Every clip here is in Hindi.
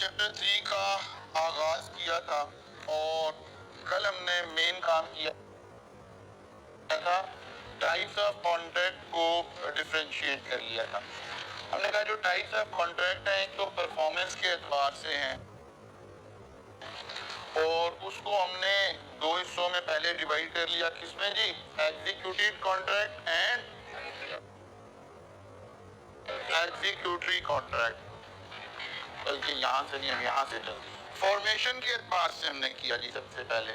चैप्टर 3 का आगाज किया था और कल हमने मेन काम किया था, टाइप्स ऑफ कॉन्ट्रैक्ट को डिफरेंशिएट कर लिया था। हमने कहा जो टाइप्स ऑफ कॉन्ट्रैक्ट हैं तो परफॉर्मेंस के एतबार से हैं और उसको हमने दो हिस्सों में पहले डिवाइड कर लिया। किसमें जी? Executive contract and executory contract. बल्कि यहाँ से नहीं, हम यहाँ से चलते। फॉर्मेशन के एतबार से हमने किया जी सबसे पहले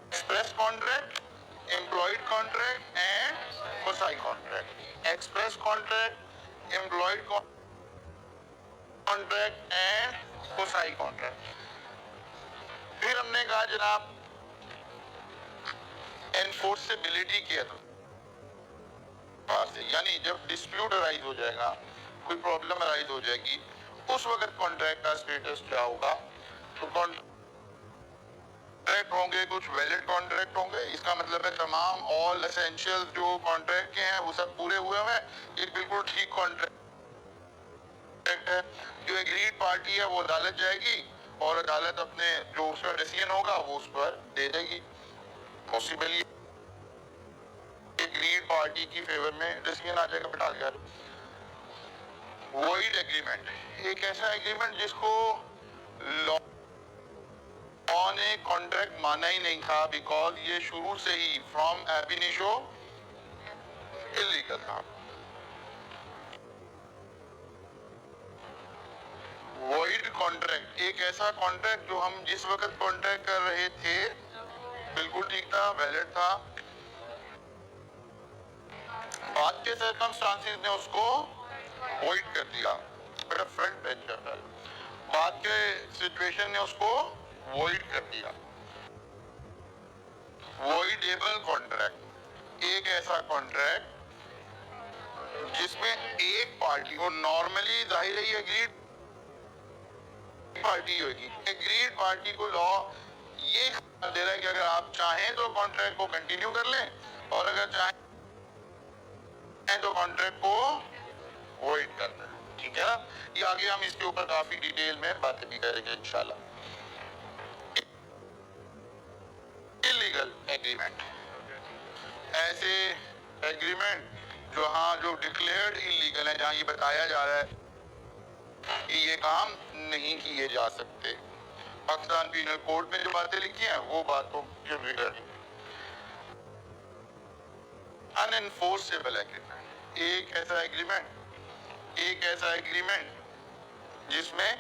express contract, employed contract and Kosai contract. Express contract, employed contract and Kosai contract. फिर हमने कहा जनाब एनफोर्सेबिलिटी के एतबार से, यानी जब डिस्प्यूट अराइज हो जाएगा, कोई प्रॉब्लम अराइज हो जाएगी, उस वक्त कॉन्ट्रैक्ट का स्टेटस क्या होगा। तो कॉन्ट्रैक्ट होंगे, कुछ वैलिड कॉन्ट्रैक्ट होंगे। इसका मतलब है तमाम ऑल एसेंशियल जो कॉन्ट्रैक्ट के हैं वो सब पूरे हुए हैं। एक बिल्कुल ठीक कॉन्ट्रैक्ट है। जो एग्रीड पार्टी है वो अदालत जाएगी और अदालत अपने जो उसका डिसीजन होगा वो उस पर दे देगी। पॉसिबल एग्रीड पार्टी की फेवर में डिसीजन आ जाएगा, बिठा गया। वॉइड एग्रीमेंट, एक ऐसा एग्रीमेंट जिसको लॉ ने कॉन्ट्रैक्ट माना ही नहीं था, बिकॉज ये शुरू से ही फ्रॉम एब इनिशियो इलीगल था। वॉइड कॉन्ट्रैक्ट, एक ऐसा कॉन्ट्रैक्ट जो हम जिस वक्त कॉन्ट्रैक्ट कर रहे थे बिल्कुल ठीक था, वैलिड था, बाद के सर्कमस्टांसेस ने उसको वॉइड कर दिया। बेटा फ्रंट बेंचर है, बाद के सिचुएशन ने उसको वॉइड कर दिया। वॉइडेबल कॉन्ट्रैक्ट, एक ऐसा कॉन्ट्रैक्ट जिसमें एक पार्टी को, नॉर्मली जाहिर है ये एग्रीड पार्टी होगी, एग्रीड पार्टी को लॉ ये दे रहा है कि अगर आप चाहें तो कॉन्ट्रैक्ट को कंटिन्यू कर लें और अगर चाहें तो कॉन्ट्रैक्ट को वॉइड कर दें। ठीक है ना? ये आगे हम इसके ऊपर काफी डिटेल में बातें भी करेंगे इंशाल्लाह। इलीगल एग्रीमेंट, ऐसे एग्रीमेंट जो डिक्लेयर्ड इलीगल है, जहां ये बताया जा रहा है कि ये काम नहीं किए जा सकते। पाकिस्तान पीनल कोड में जो बातें लिखी हैं वो बातों के रिगार्डिंग। अनएनफोर्सेबल एग्रीमेंट, एक ऐसा एग्रीमेंट जिसमें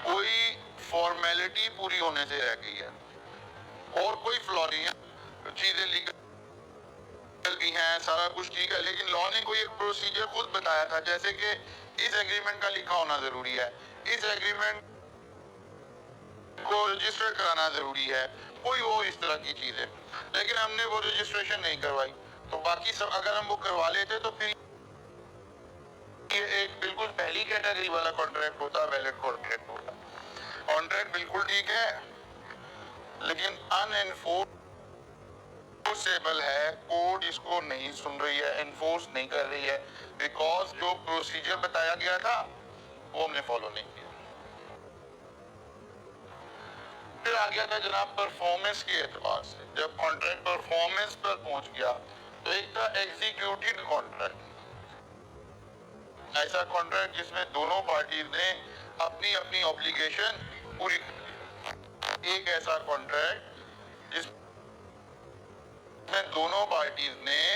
कोई फॉर्मेलिटी पूरी होने से रह गई है और कोई फ्लॉ नहीं है, चीजें लीगल भी हैं, सारा कुछ ठीक है, लेकिन लॉ ने कोई एक प्रोसीजर खुद बताया था, जैसे कि इस एग्रीमेंट का लिखा होना जरूरी है, इस एग्रीमेंट को रजिस्टर कराना जरूरी है, कोई वो इस तरह की चीजें, लेकिन हमने वो रजिस्ट्रेशन नहीं करवाई। तो बाकी सब अगर हम वो करवा लेते तो फिर ये एक बिल्कुल पहली कैटेगरी वाला कॉन्ट्रैक्ट होता, वैलिड कॉन्ट्रैक्ट होता। कॉन्ट्रैक्ट बिल्कुल ठीक है लेकिन अनएनफोर्सेबल है, कोर्ट इसको नहीं सुन रही है, एनफोर्स नहीं कर रही है, बिकॉज जो प्रोसीजर बताया गया था वो हमने फॉलो नहीं किया। फिर आ गया था जनाब परफॉर्मेंस के एतबार से। जब कॉन्ट्रैक्ट परफॉर्मेंस पर पहुंच गया तो एक था एग्जीक्यूटिव कॉन्ट्रैक्ट, ऐसा कॉन्ट्रैक्ट जिसमें दोनों पार्टीज ने अपनी अपनी ऑब्लिगेशन पूरी कर। एक ऐसा कॉन्ट्रैक्ट जिसमें दोनों पार्टीज ने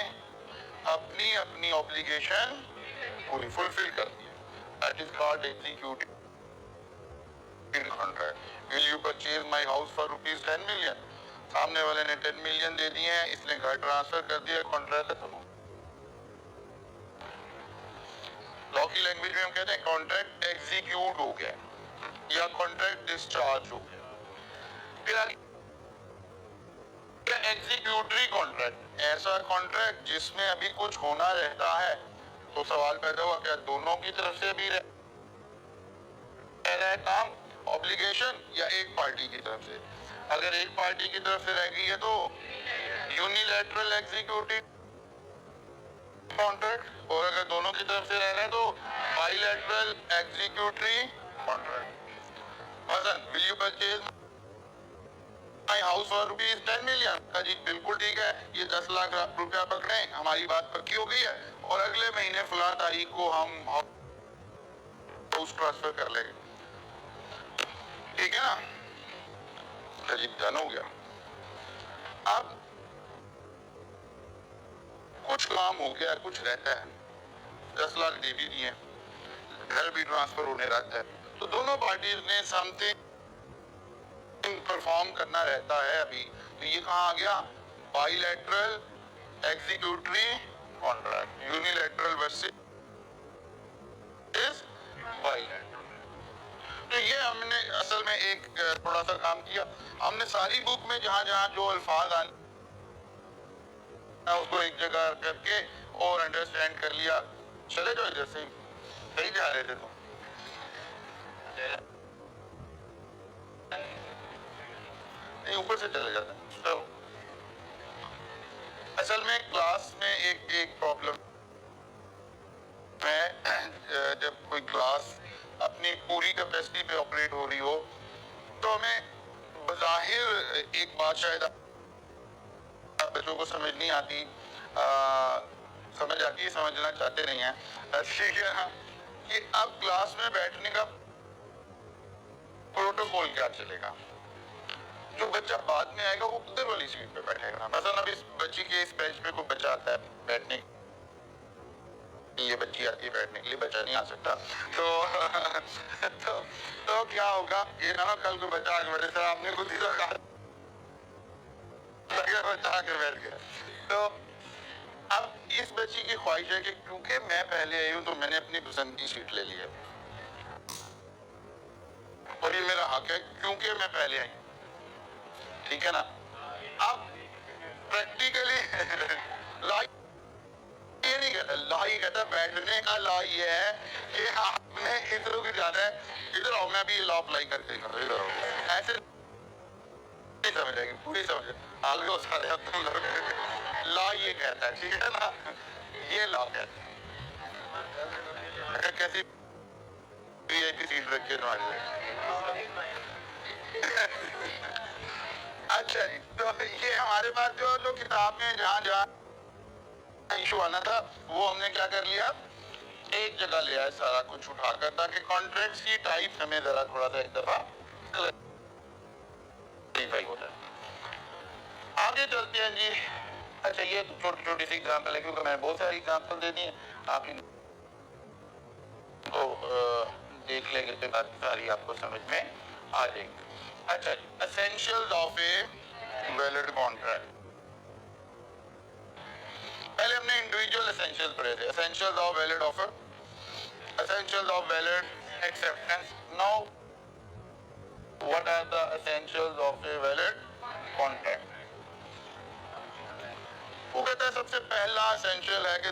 अपनी अपनी ऑब्लिगेशन पूरी फुलफिल कर दी, that is called executive contract. Will you purchase my house for ₹10 million, सामने वाले ने 10 मिलियन दे दिए हैं, इसने घर ट्रांसफर कर दिया, कॉन्ट्रैक्ट खत्म। लॉ की लैंग्वेज में हम कहते हैं कॉन्ट्रैक्ट एग्जीक्यूट हो गया या कॉन्ट्रैक्ट डिस्चार्ज हो गया। फिर एग्जीक्यूटरी कॉन्ट्रैक्ट, ऐसा कॉन्ट्रैक्ट जिसमें अभी कुछ होना रहता है। तो सवाल पैदा हुआ क्या दोनों की तरफ से भी रह रहा है काम, ऑब्लिगेशन, या एक पार्टी की तरफ से? अगर एक पार्टी की तरफ से रह गई है तो यूनिलैटरल एग्जीक्यूटिव कॉन्ट्रैक्ट, और अगर दोनों की तरफ से रह रहे हैं तो बाइलैटरल एग्जीक्यूटरी कॉन्ट्रैक्ट। मसलन will you purchase my house for rupees 10 million? जी बिल्कुल ठीक है, ये 10 लाख रुपया पकड़े, हमारी बात पक्की हो गई है और अगले महीने फला तारीख को हम हाउस ट्रांसफर कर लेंगे, ठीक है ना? जी डन हो गया। अब कुछ काम हो गया, कुछ रहता है, 10 लाख दे भी दिए, घर भी ट्रांसफर होने रहता है, तो दोनों पार्टीज ने समथिंग परफॉर्म करना रहता है अभी। तो ये कहाँ आ गया? Bilateral executory contract, unilateral versus bilateral. तो ये हमने असल में एक थोड़ा सा काम किया, हमने सारी बुक में जहां जहां जो अल्फाज आने उसको एक जगह करके और अंडरस्टैंड कर लिया। चले जाओ इधर से, सही जा रहे थे तुम? नहीं, ऊपर से चले जाते हैं। तो असल में क्लास में एक प्रॉब्लम है, जब कोई क्लास अपनी पूरी कैपेसिटी पे ऑपरेट हो रही हो तो हमें बज़ाहिर एक बात शायद बच्चों को समझ नहीं आती, समझ आती है, समझना चाहते नहीं है, ठीक है ना, कि अब क्लास में बैठने का प्रोटोकॉल क्या चलेगा। जो बच्चा बाद में आएगा वो उधर वाली सीट पे बैठेगा। मसलन अब इस बच्ची के इस बेंच पे कोई बच्चा आता है बैठने, ये बच्ची आती है बैठने के लिए, बच्चा नहीं आ सकता, तो क्या होगा, ये ना कल को बच्चा आगे बैठे, सर आपने खुद ही तो कहा बच्चा आके बैठ गया। तो अब इस बच्ची की ख्वाहिश है कि क्योंकि मैं पहले आई हूँ तो मैंने अपनी पसंद की सीट ले ली है और ये मेरा हक है क्योंकि मैं पहले आई, ठीक है ना। अब प्रैक्टिकली ला ये नहीं कहता, ला ये कहता बैठने का ला ये है कि आपने इधर उधर जाना है, इधर आओ मैं भी लॉ अप्लाई करके इधर आओ, ऐसे नहीं समझ आएगी, पूरी समझ आगे हो सारे अब तुम लोग। ला ये कहता है, ठीक है ना, ये ला कहता है। अगर कैसी वीआईपी सीट रखी है तुम्हारी। अच्छा जी, तो ये हमारे पास जो किताब में जहाँ जहाँ इशू आना था वो हमने क्या कर लिया, एक जगह ले आए सारा कुछ उठाकर, ताकि कॉन्ट्रैक्ट्स की टाइप हमें जरा थोड़ा सा एक दफा क्लैरिफाई हो जाए। आगे चलते हैं जी। अच्छा ये तो छोटी छोटी सी एग्जाम्पल है क्योंकि मैंने बहुत सारी एग्जाम्पल दे दी है, आप इनको देख लेंगे तो बात सारी आपको समझ में आ जाएगी। अच्छा जी, essentials of a valid contract. पहले हमने इंडिविजुअल एसेंशियल्स पढ़े थे, essentials of valid offer, essentials of valid acceptance. Now what are the essentials of a valid contract? वो कहता है सबसे पहला एसेंशियल है कि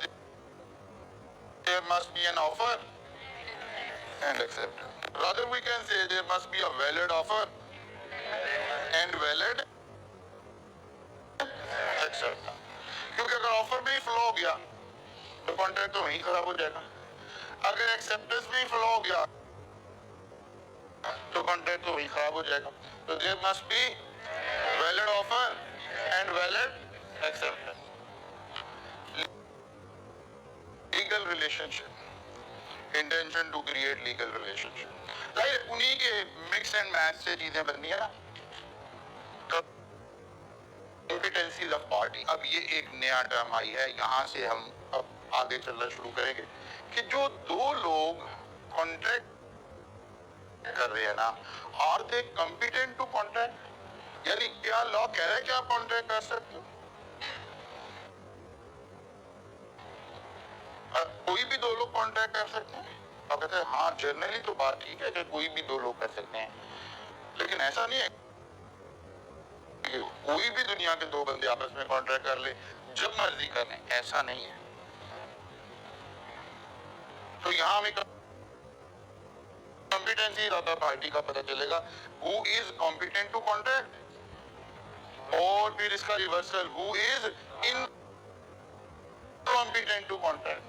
there must be an offer and acceptance. Rather we can say there must be a valid offer and valid acceptance. क्योंकि अगर ऑफर में ही फ्लो हो गया तो कॉन्ट्रैक्ट तो वहीं खराब हो जाएगा, अगर एक्सेप्टेंस में ही फ्लो हो गया तो कॉन्ट्रैक्ट तो वहीं खराब हो जाएगा। तो there must be valid offer and valid acceptance. Legal relationship, intention to create legal relationship, right, उन्हीं के मिक्स एंड मैच से चीजें बननी है ना। कॉम्पिटेंसीज ऑफ पार्टी, अब ये एक नया टर्म आई है, यहाँ से हम अब आगे चलना शुरू करेंगे कि जो दो लोग कॉन्ट्रैक्ट कर रहे हैं ना, are they competent to contract, यानी क्या लॉ कह रहा है कि आप कॉन्ट्रैक्ट कर सकते हो? कोई भी दो लोग कॉन्ट्रैक्ट कर सकते हैं? आप कहते हैं हाँ जनरली तो बात ठीक है कि कोई भी दो लोग कर सकते हैं, लेकिन ऐसा नहीं है कि कोई भी दुनिया के दो बंदे आपस में कॉन्ट्रैक्ट कर ले जब मर्जी कर लें, ऐसा नहीं है। तो यहाँ हमें कॉम्पिटेंसी पार्टी का पता चलेगा, who is competent to contract, और फिर इसका reversal, who is incompetent competent to contract,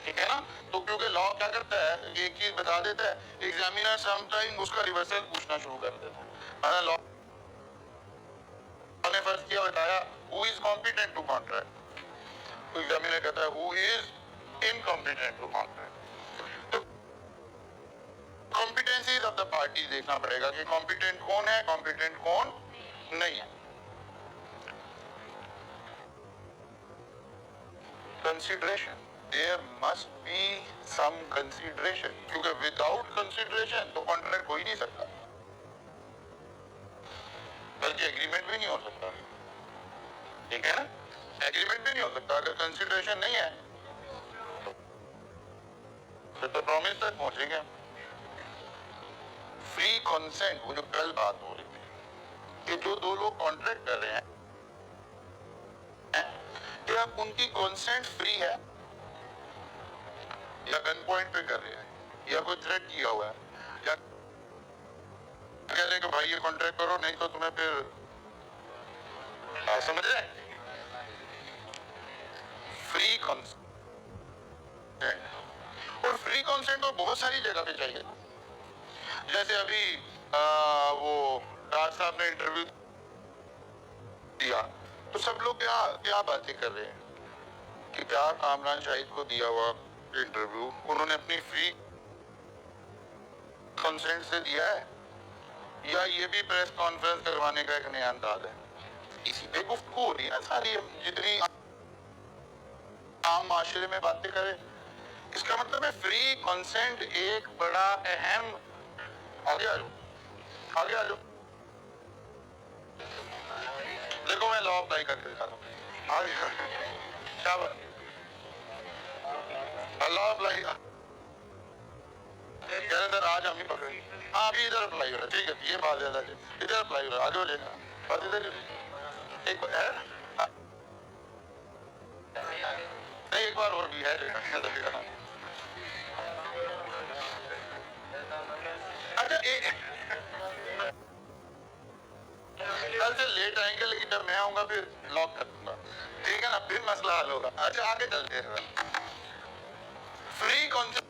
ठीक है ना। तो क्योंकि लॉ क्या करता है, एक चीज बता देता है, एग्जामिनर समटाइम उसका रिवर्सल पूछना शुरू कर देता है। लॉ ने फर्ज किया, बताया who is competent to contract, तो एग्जामिनर कहता है who is incompetent to contract. तो कॉम्पिटेंसीज ऑफ द पार्टी देखना पड़ेगा कि कॉम्पिटेंट कौन है, कॉम्पिटेंट कौन नहीं है। Consideration, there must be some consideration, क्योंकि विदाउट कंसिडरेशन तो कॉन्ट्रैक्ट हो ही नहीं सकता, बल्कि एग्रीमेंट भी नहीं हो सकता, ठीक है ना। एग्रीमेंट भी नहीं हो सकता अगर कंसिडरेशन नहीं है, तो प्रॉमिस तक पहुंचेंगे। फ्री कंसेंट, वो जो कल बात हो रही थी कि जो दो लोग कॉन्ट्रैक्ट कर रहे हैं, क्या उनकी कंसेंट फ्री है या गन पॉइंट पे कर रहे हैं या कोई थ्रेट किया हुआ है, या कह रहे हैं कि भाई ये कॉन्ट्रैक्ट करो नहीं तो तुम्हें फिर, समझ रहे हैं। फ्री कंसेंट, और फ्री कंसेंट तो बहुत सारी जगह पे चाहिए। जैसे अभी वो राज साहब ने इंटरव्यू दिया, तो सब लोग क्या क्या बातें कर रहे हैं कि क्या कामरान शाहिद को दिया हुआ इंटरव्यू उन्होंने अपनी फ्री कंसेंट से दिया है, या ये भी प्रेस कॉन्फ्रेंस करवाने का एक नया अंदाज है। इसी पे गुफ्तगू हो रही है ना सारी, जितनी आम माशरे में बातें करें, इसका मतलब है फ्री कंसेंट एक बड़ा अहम, आगे आ जाओ, आगे आ जाओ, देखो मैं लॉ अप्लाई करके दिखाता हूँ, आगे क्या बात, लॉ अप्लाई आज हम ही पकड़े, हाँ अभी इधर अप्लाई हो रहा है, ठीक है, ये बात ज्यादा इधर अप्लाई हो रहा है, आगे हो जाएगा बात इधर एक नहीं, एक बार और भी है अच्छा, कल से लेट आएंगे लेकिन जब मैं आऊंगा फिर लॉक कर दूंगा, ठीक है ना, फिर मसला हल होगा। अच्छा आगे चलते हैं। फ्री कॉन्सेंट,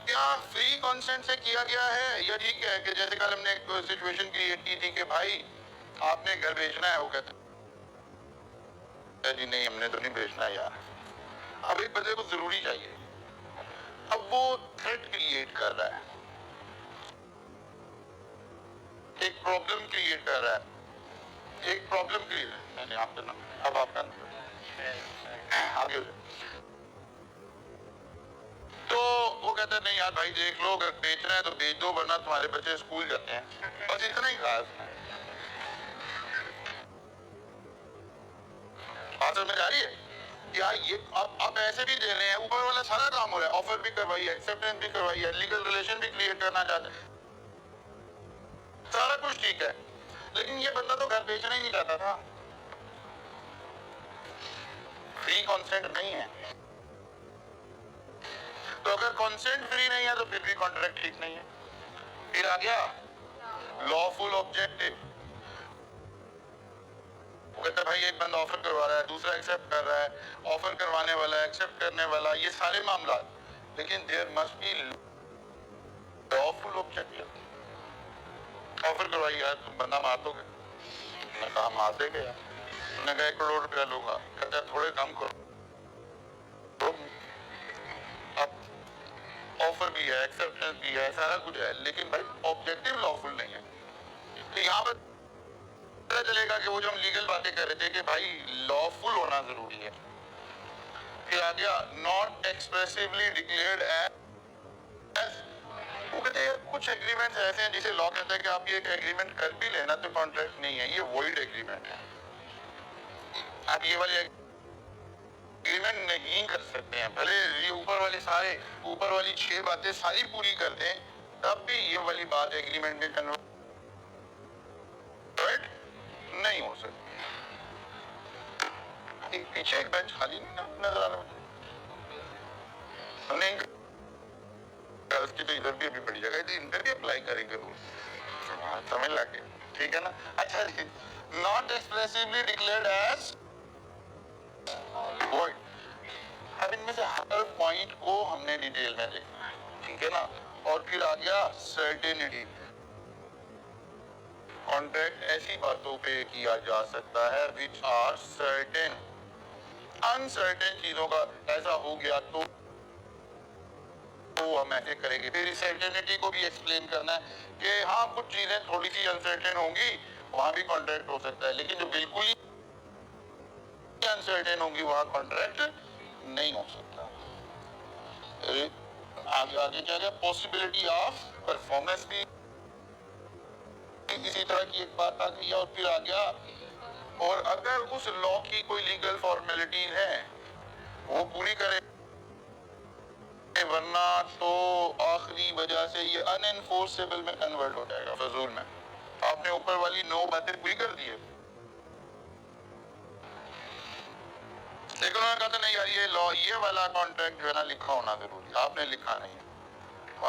क्या फ्री कॉन्सेंट से किया गया है, या ठीक है कि जैसे कल हमने एक सिचुएशन क्रिएट की थी कि भाई आपने घर बेचना है, वो कहते जी नहीं हमने तो नहीं बेचना यार। अब एक बंदे को जरूरी चाहिए, अब वो थ्रेट क्रिएट कर रहा है, एक प्रॉब्लम क्रिएट कर रहा है, एक प्रॉब्लम क्रिएट, नहीं आपका ना, अब आपका आगे हो जाए। तो वो कहते हैं नहीं यार भाई देख लो, अगर बेचना है तो बेच दो वरना तुम्हारे बच्चे स्कूल जाते हैं, बस इतना ही कहा। बात समझ आ रही है क्या? ये आप ऐसे भी दे रहे हैं, ऊपर वाला सारा काम हो रहा है, ऑफर भी करवाई है, एक्सेप्टेंस भी करवाई है, लीगल रिलेशन भी क्रिएट करना चाहते हैं, सारा कुछ ठीक है, लेकिन ये बंदा तो घर बेचना ही नहीं चाहता था, फ्री कॉन्सेंट नहीं है। तो अगर कॉन्सेंट फ्री नहीं है तो फिर भी कॉन्ट्रैक्ट ठीक नहीं है। फिर आ गया लॉफुल ऑब्जेक्टिव, कहता भाई एक बंदा ऑफर करवा रहा है, दूसरा एक्सेप्ट कर रहा है, ऑफर करवाने वाला एक्सेप्ट करने वाला, ये सारे मामला, लेकिन there must be lawful objective. Offer करवाई यार तुम बंदा मार दोगे, मैंने कहा मार देंगे यार, मैंने कहा 1 करोड़ रुपया लूंगा, कहता थोड़े कम करो, तो अब ऑफर भी है, एक्सेप्टेंस भी है, सारा कुछ है, लेकिन भाई ऑब्जेक्टिव लॉफुल नहीं है। तो यहाँ पर पता चलेगा कि वो जो हम लीगल बातें कर रहे थे कि भाई लॉफुल होना जरूरी है। फिर आ गया नॉट एक्सप्रेसिवली डिक्लेयर्ड एज, वो कहते हैं कुछ एग्रीमेंट्स ऐसे हैं जिसे लॉ कहता है कि आप ये एक एग्रीमेंट कर भी लेना तो कॉन्ट्रैक्ट नहीं है, ये वॉइड एग्रीमेंट है, आप ये वाली एग्रीमेंट नहीं कर सकते हैं, भले ये ऊपर वाली 6 बातें सारी पूरी कर दें तब भी ये वाली बात एग्रीमेंट में कन्वर्ट नहीं हो सकती। पीछे एक बेंच खाली नजर आ रहा है, गर्ल्स की तो इधर भी अभी बड़ी जगह है, इधर भी अप्लाई करेंगे रूल, समझ लगे, ठीक है ना। अच्छा जी, नॉट एक्सप्रेसिवली डिक्लेयर्ड एज से हर पॉइंट को हमने डिटेल में देखना है, ठीक है ना। और फिर आ गया सर्टेनिटी। कॉन्ट्रैक्ट ऐसी बातों पे किया जा सकता है विच आर सर्टेन। अनसर्टेन चीजों का ऐसा हो गया तो हम ऐसे करेंगे। फिर सर्टेनिटी को भी एक्सप्लेन करना है कि हाँ कुछ चीजें थोड़ी सी अनसर्टेन होंगी, वहां भी कॉन्ट्रैक्ट हो सकता है, लेकिन जो बिल्कुल ही अनसर्टेन होंगी वहां कॉन्ट्रैक्ट नहीं हो सकता। आगे आगे क्या गया, पॉसिबिलिटी ऑफ परफॉर्मेंस भी इसी तरह की एक बात आ गई। और फिर आ गया, और अगर उस लॉ की कोई लीगल फॉर्मेलिटी है वो पूरी करे, वरना तो आखिरी वजह से ये अनएनफोर्सेबल में कन्वर्ट हो जाएगा, फजूल में। आपने ऊपर वाली 9 बातें पूरी कर दी है, लेकिन उन्होंने कहा था नहीं यार ये लॉ, ये वाला कॉन्ट्रैक्ट जो है ना लिखा होना जरूरी, आपने लिखा नहीं,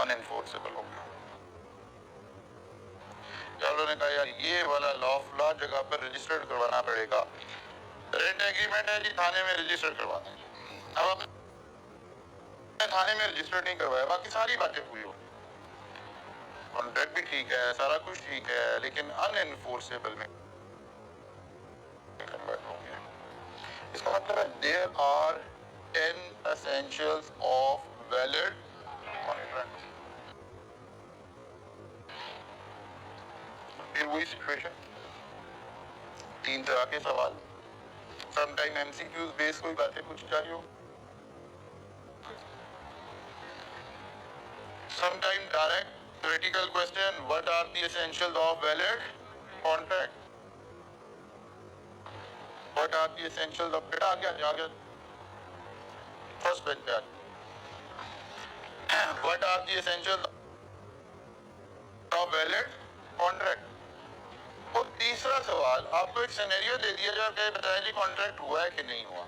अनएनफोर्सेबल हो गया। उन्होंने कहा यार ये वाला लॉ जगह पर रजिस्टर्ड करवाना पड़ेगा। रेंट एग्रीमेंट है जी, थाने में रजिस्टर करवा देंगे। अब आपने थाने में रजिस्टर नहीं करवाया, बाकी सारी बातें पूरी हो, कॉन्ट्रैक्ट भी ठीक है, सारा कुछ ठीक है, लेकिन अनएनफोर्सेबल में कन्वर्ट हो गया। इसका मतलब है there are 10 essentials of valid contract. फिर वही सिचुएशन, 3 तरह के सवाल, समटाइम एमसीक्यूज बेस कोई बातें पूछी जा रही हो, sometime direct theoretical question, what are the essentials of valid contract? What are the essentials of, बेटा आ गया फर्स्ट पेज पे, what are the essentials of valid contract? और तीसरा सवाल, आपको एक सिनेरियो दे दिया जाए, बताया जी कॉन्ट्रैक्ट हुआ है कि नहीं हुआ।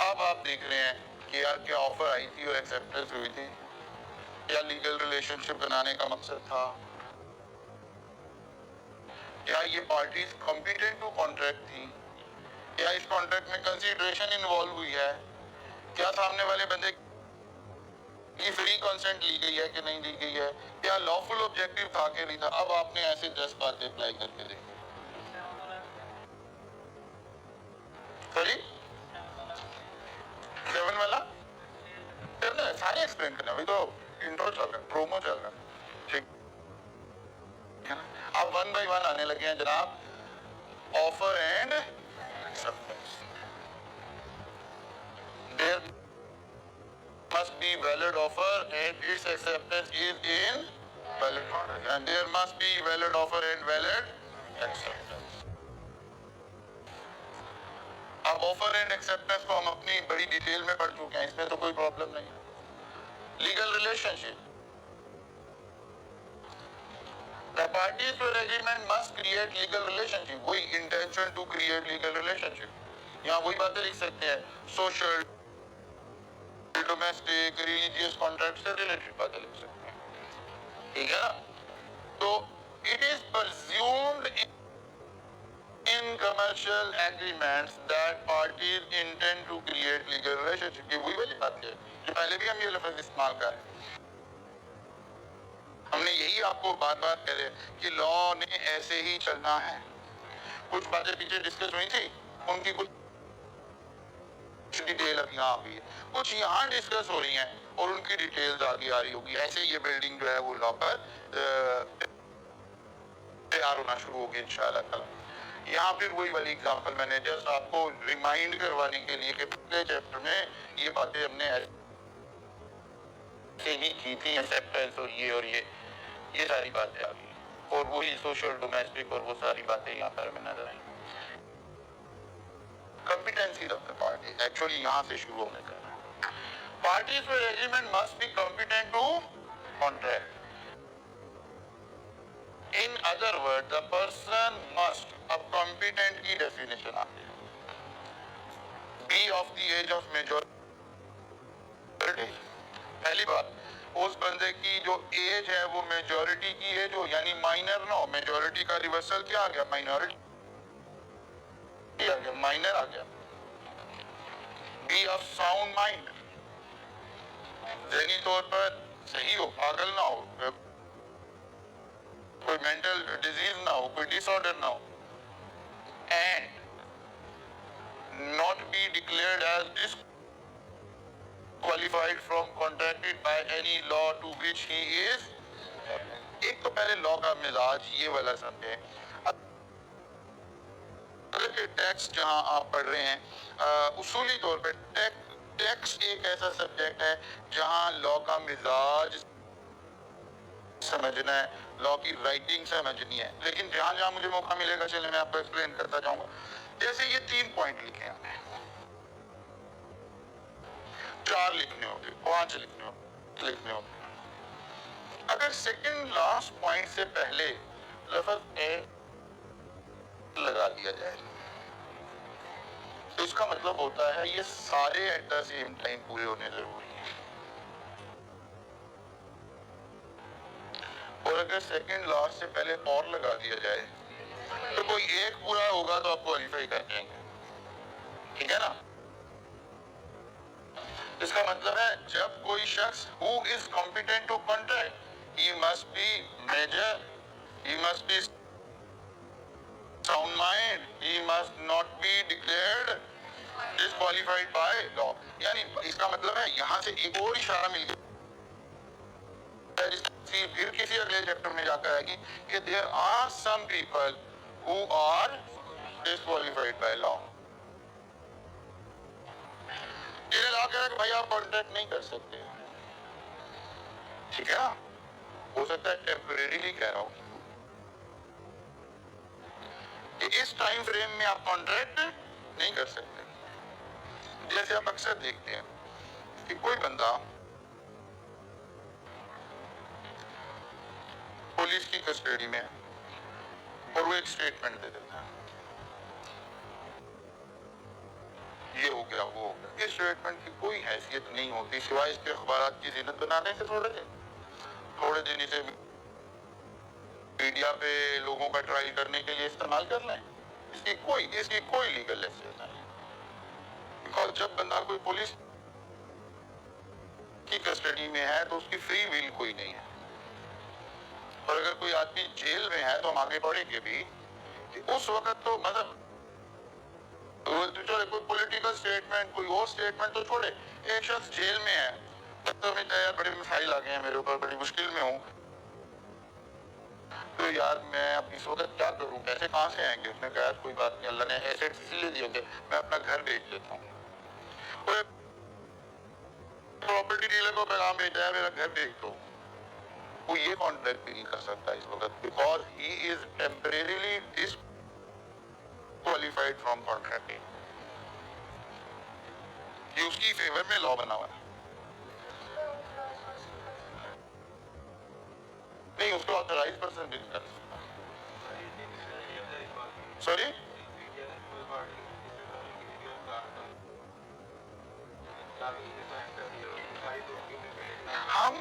अब आप देख रहे हैं कि यार क्या ऑफर आई थी और एक्सेप्टेंस हुई थी, या लीगल रिलेशनशिप बनाने का मकसद था, क्या ये पार्टीज कॉम्पिटेंट टू कॉन्ट्रैक्ट थी, क्या इस कॉन्ट्रैक्ट में कंसीडरेशन इन्वॉल्व हुई है, क्या सामने वाले बंदे की फ्री कंसेंट ली गई है कि नहीं ली गई है, क्या लॉफुल ऑब्जेक्टिव था कि नहीं था। अब आपने ऐसे 10 बातें अप्लाई करके देखी, सॉरी 7 वाला करना है, सारे एक्सप्लेन करना है, अभी तो इंट्रो चल रहा है, प्रोमो चल रहा है, ठीक है ना। अब 1 बाय 1 आने लगे हैं जनाब। Offer and acceptance, there must be valid offer and its acceptance is in valid contract, and there must be valid offer and valid acceptance. अब ऑफर एंड एक्सेप्टेंस को हम अपनी बड़ी डिटेल में पढ़ चुके हैं, इसमें तो कोई प्रॉब्लम नहीं है। Legal relationship, the parties to an agreement must create legal relationship, वही intention to create legal relationship, यहाँ वही बातें लिख सकते हैं, सोशल, डोमेस्टिक, रिलीजियस कॉन्ट्रैक्ट से रिलेटेड बातें लिख सकते हैं, ठीक है ना। तो it is presumed in commercial agreements that parties intend to create legal relationship, ये वही वाली बात है जो पहले भी हम ये लफ्ज इस्तेमाल कर रहे हैं। हमने यही आपको बार बार कह रहे कि लॉ ने ऐसे ही चलना है। कुछ बातें पीछे डिस्कस हुई थी, उनकी कुछ डिटेल अब यहाँ आ गई है, कुछ यहाँ डिस्कस हो रही हैं और उनकी डिटेल्स आगे आ रही होगी। ऐसे ये बिल्डिंग जो है वो लॉ पर तैयार होना शुरू होगी इंशाल्लाह। यहाँ फिर वही वाली एग्जांपल मैंने जस्ट आपको रिमाइंड करवाने के लिए कि पिछले चैप्टर में ये बातें हमने ऐसे ही की थी, एक्सेप्टेंस और ये सारी बातें आ गई, और वही सोशल डोमेस्टिक और वो सारी बातें यहाँ पर हमें नजर आई। Competency of the party, actually यहाँ से शुरू होने का। Parties to agreement must be competent to contract. In other words, the person must, अब competent की definition आती है, be of the age of majority। पहली बात, उस बंदे की जो एज है वो मेजोरिटी की एज हो, यानी माइनर ना हो। मेजोरिटी का रिवर्सल क्या आ गया, माइनॉरिटी आ गया, माइनर आ गया। बी ऑफ साउंड माइंड, ज़हनी तौर पर सही हो, पागल ना हो, कोई मेंटल डिजीज ना हो, कोई डिसऑर्डर ना हो, and not be declared as disqualified from contracted by any law to which he is। एक तो पहले लॉ का मिजाज ये वाला समझे। टैक्स जहां आप पढ़ रहे हैं, उसूली तौर पे टैक्स एक ऐसा सब्जेक्ट है जहां लॉ का मिजाज समझना है, लॉ की राइटिंग समझनी है। लेकिन जहां जहां मुझे मौका मिलेगा चलिए मैं आपको एक्सप्लेन करता जाऊंगा। जैसे ये 3 पॉइंट लिखे हैं, 4 लिखने होंगे, 5 लिखने होंगे। अगर सेकंड लास्ट पॉइंट से पहले लफ्ज ए लगा दिया जाए तो इसका मतलब होता है ये सारे एट द सेम टाइम पूरे होने जरूरी है। और अगर सेकंड लास्ट से पहले और लगा दिया जाए तो कोई एक पूरा होगा तो आप क्वालिफाई कर जाएंगे, ठीक है ना। इसका मतलब है जब कोई शख्स who is competent to contract, he must be major, he must be sound mind, he must not be declared disqualified by law। यानी इसका मतलब है यहाँ से एक और इशारा मिल गया फिर किसी अगले चैप्टर में जाकर आएगी कि there are some people who are disqualified by law। ये ला कह रहा कि भाई आप कॉन्ट्रैक्ट नहीं कर सकते, ठीक है ना। हो सकता है टेम्परेरीली कह रहा हूं कि इस टाइम फ्रेम में आप कॉन्ट्रैक्ट नहीं कर सकते। जैसे आप अक्सर देखते हैं कि कोई बंदा पुलिस की कस्टडी में है और वो एक स्टेटमेंट दे देता है, ये हो गया वो हो गया। इस स्टेटमेंट की कोई हैसियत नहीं होती सिवाय इसके अखबारात की जीनत बनाने से। थोड़े दिन इसे मीडिया पे लोगों का ट्रायल करने के लिए इस्तेमाल कर लें, इसकी कोई लीगल हैसियत नहीं। बिकॉज जब बंदा कोई पुलिस की कस्टडी में है तो उसकी फ्री विल कोई नहीं है। और अगर कोई आदमी जेल में है तो हम आगे बढ़ेंगे भी कि उस वक्त तो मतलब कोई पॉलिटिकल स्टेटमेंट, कोई और स्टेटमेंट तो छोड़े, एक शख्स जेल में है तो मैं यार बड़े मसाइल आ गए हैं मेरे ऊपर, बड़ी मुश्किल में हूँ, तो यार मैं अब इस वक्त क्या करूँ, पैसे कहाँ से आएंगे। उसने कहा कोई बात नहीं, अल्लाह ने एसेट इसलिए दिए होंगे, मैं अपना घर बेच देता हूँ। प्रॉपर्टी डीलर को पैगाम भेजा है मेरा घर बेच दो, वो ये कॉन्ट्रैक्ट भी नहीं कर सकता इस वक्त, because he is temporarily disqualified from contracting. ये उसकी फेवर में लॉ बना हुआ है। नहीं, उसको ऑथराइज पर्सन भी नहीं कर सकता। सॉरी,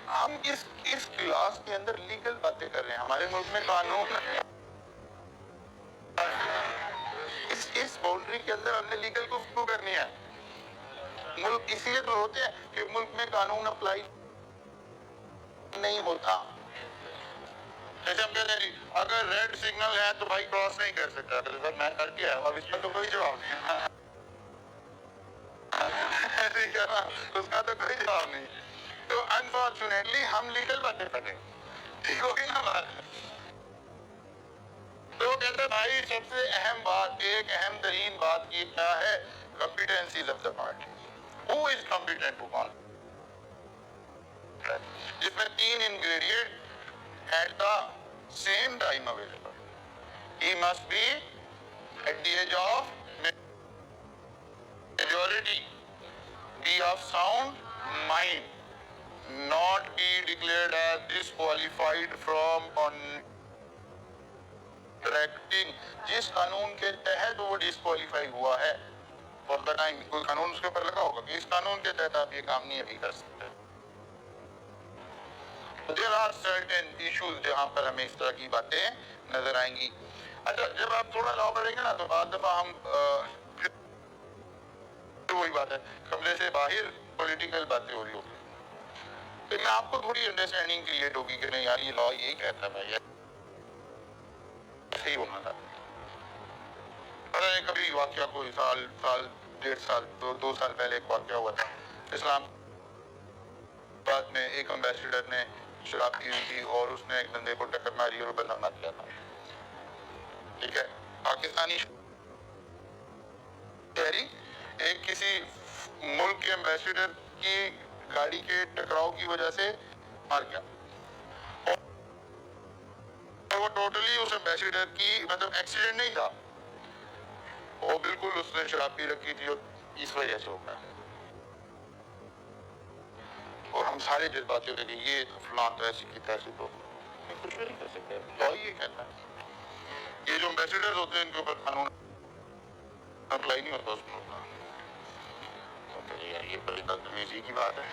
हम इस क्लास के अंदर लीगल बातें कर रहे हैं। हमारे मुल्क में कानून इस बाउंड्री के अंदर हमने लीगल गुफ्तगू करनी है। मुल्क इसलिए तो होते हैं कि मुल्क में कानून अप्लाई नहीं होता। जैसे हम कहते हैं जी अगर रेड सिग्नल है तो भाई क्रॉस नहीं कर सकता, तो सर मैं कर दिया, अब इसका तो कोई जवाब नहीं है। उसका तो कोई जवाब नहीं। तो अनफॉर्चुनेटली हम लीगल बातें कर रहे हैं, ठीक होगी ना बात। तो कहते हैं भाई सबसे अहम बात, एक अहम तरीन बात ये क्या है, competencies of the party. Who is competent to contract, जिसमें 3 ingredient at the same time available. He must be at the age of majority, be of sound mind, not be declared as disqualified from contracting। जिस कानून के तहत वो डिस्क्वालीफाई हुआ है फॉर द टाइम, कोई कानून उसके ऊपर लगा होगा कि इस कानून के तहत आप ये काम नहीं अभी कर सकते। There are certain issues जहाँ पर हमें इस तरह की बातें नजर आएंगी। अच्छा, जब आप थोड़ा लॉ पढ़ेंगे ना तो बाद दफा हम वही बात है, कमरे से बाहर पॉलिटिकल बातें हो रही होगी, तो मैं आपको थोड़ी अंडरस्टैंडिंग क्रिएट होगी कि नहीं यार ये लॉ यही कहता है भाई, ऐसे ही होना था। अरे कभी वाकया कोई साल 1.5 साल 2 साल पहले एक वाकया हुआ था इस्लामाबाद में, एक एम्बेसडर ने शराब पी हुई थी और उसने एक बंदे को टक्कर मारी और बंदा मर गया था। ठीक है, पाकिस्तानी शहरी एक किसी मुल्क के एम्बेसडर की गाड़ी के टकराव की वजह से मर गया, और वो टोटली उस एम्बेसडर की मतलब एक्सीडेंट नहीं था, वो बिल्कुल उसने शराब पी रखी थी और इस वजह से हो गया। और हम सारे जज्बाती होते थे ये फलां तो ऐसी की तैसी, तो कुछ भी नहीं कर सकते, लॉ ये कहता है। ये जो एम्बेसडर्स होते हैं इनके ऊपर कानून अप्लाई नहीं होता उसमें, तो यार ये बड़ी बदतमीजी की बात है।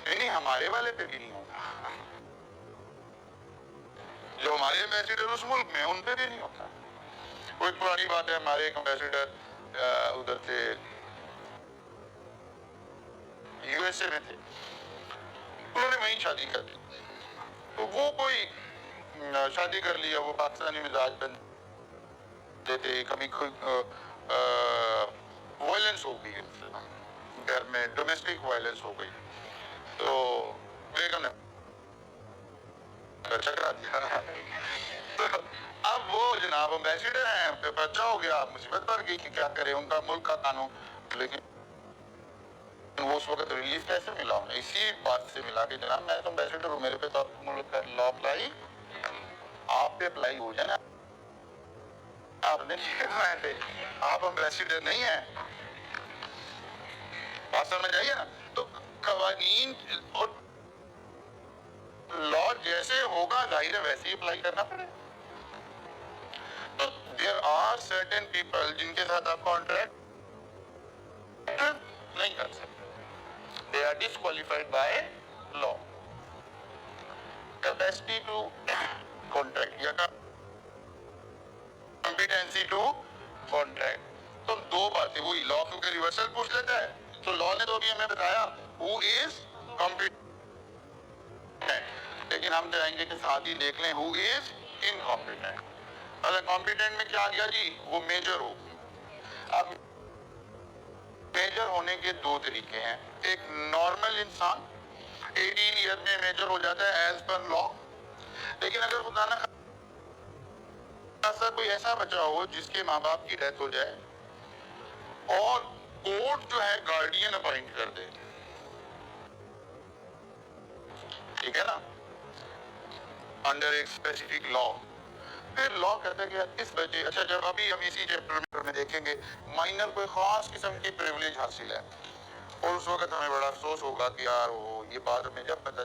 नहीं हमारे वाले पे भी नहीं होता, जो हमारे एम्बेसडर उस मुल्क में उन पे भी नहीं होता। कोई पुरानी बात है, हमारे एक एम्बेसडर उधर से यूएसए में थे, उन्होंने वहीं शादी कर ली, तो वो कोई शादी कर लिया, वो पाकिस्तानी मिजाज बनते थे, कभी कोई वायलेंस हो गई घर में, डोमेस्टिक वायलेंस हो गई, तो बेगम ने चकरा दिया। तो अब वो जनाब एम्बेसडर हैं, बच्चा हो गया, मुसीबत बढ़ गई कि क्या करे, उनका मुल्क का कानून, लेकिन वो उस वक्त रिलीफ कैसे मिला उन्हें, इसी बात से मिला कि जनाब मैं तो एम्बेसडर हूँ, मेरे पे तो मुल्क का लॉ अप्लाई, आप पे अप्लाई हो जाए ना, आपने आप एम्बेसडर नहीं है, बात समझ आई है ना। तो कवानीन और लॉ जैसे होगा जाहिर है वैसे ही अप्लाई करना पड़ेगा। तो देयर आर सर्टेन पीपल जिनके साथ आप कॉन्ट्रैक्ट नहीं कर सकते, they are disqualified by law. Capacity to contract या competency to contract, तो दो बातें, वही लॉ क्योंकि रिवर्सल पूछ लेता है, तो लॉ ने तो अभी हमें बताया who is competent, लेकिन हम चाहेंगे कि साथ ही देख लें who is incompetent। अगर competent में क्या गया जी, वो मेजर हो। अब मेजर होने के दो तरीके हैं, एक नॉर्मल इंसान 18 ईयर में मेजर हो जाता है एज पर लॉ, लेकिन अगर खुदा ना खासा कोई ऐसा बच्चा हो जिसके माँ बाप की डेथ हो जाए और कोर्ट जो है गार्डियन अपॉइंट कर दे, ठीक है ना, अंडर एक स्पेसिफिक लॉ, फिर लॉ कहता है कि इस बच्चे, अच्छा जब अभी हम इसी चैप्टर में देखेंगे माइनर कोई खास किस्म की प्रिविलेज हासिल है, और उस वक्त हमें बड़ा अफसोस होगा कि यार वो ये बात हमें जब पता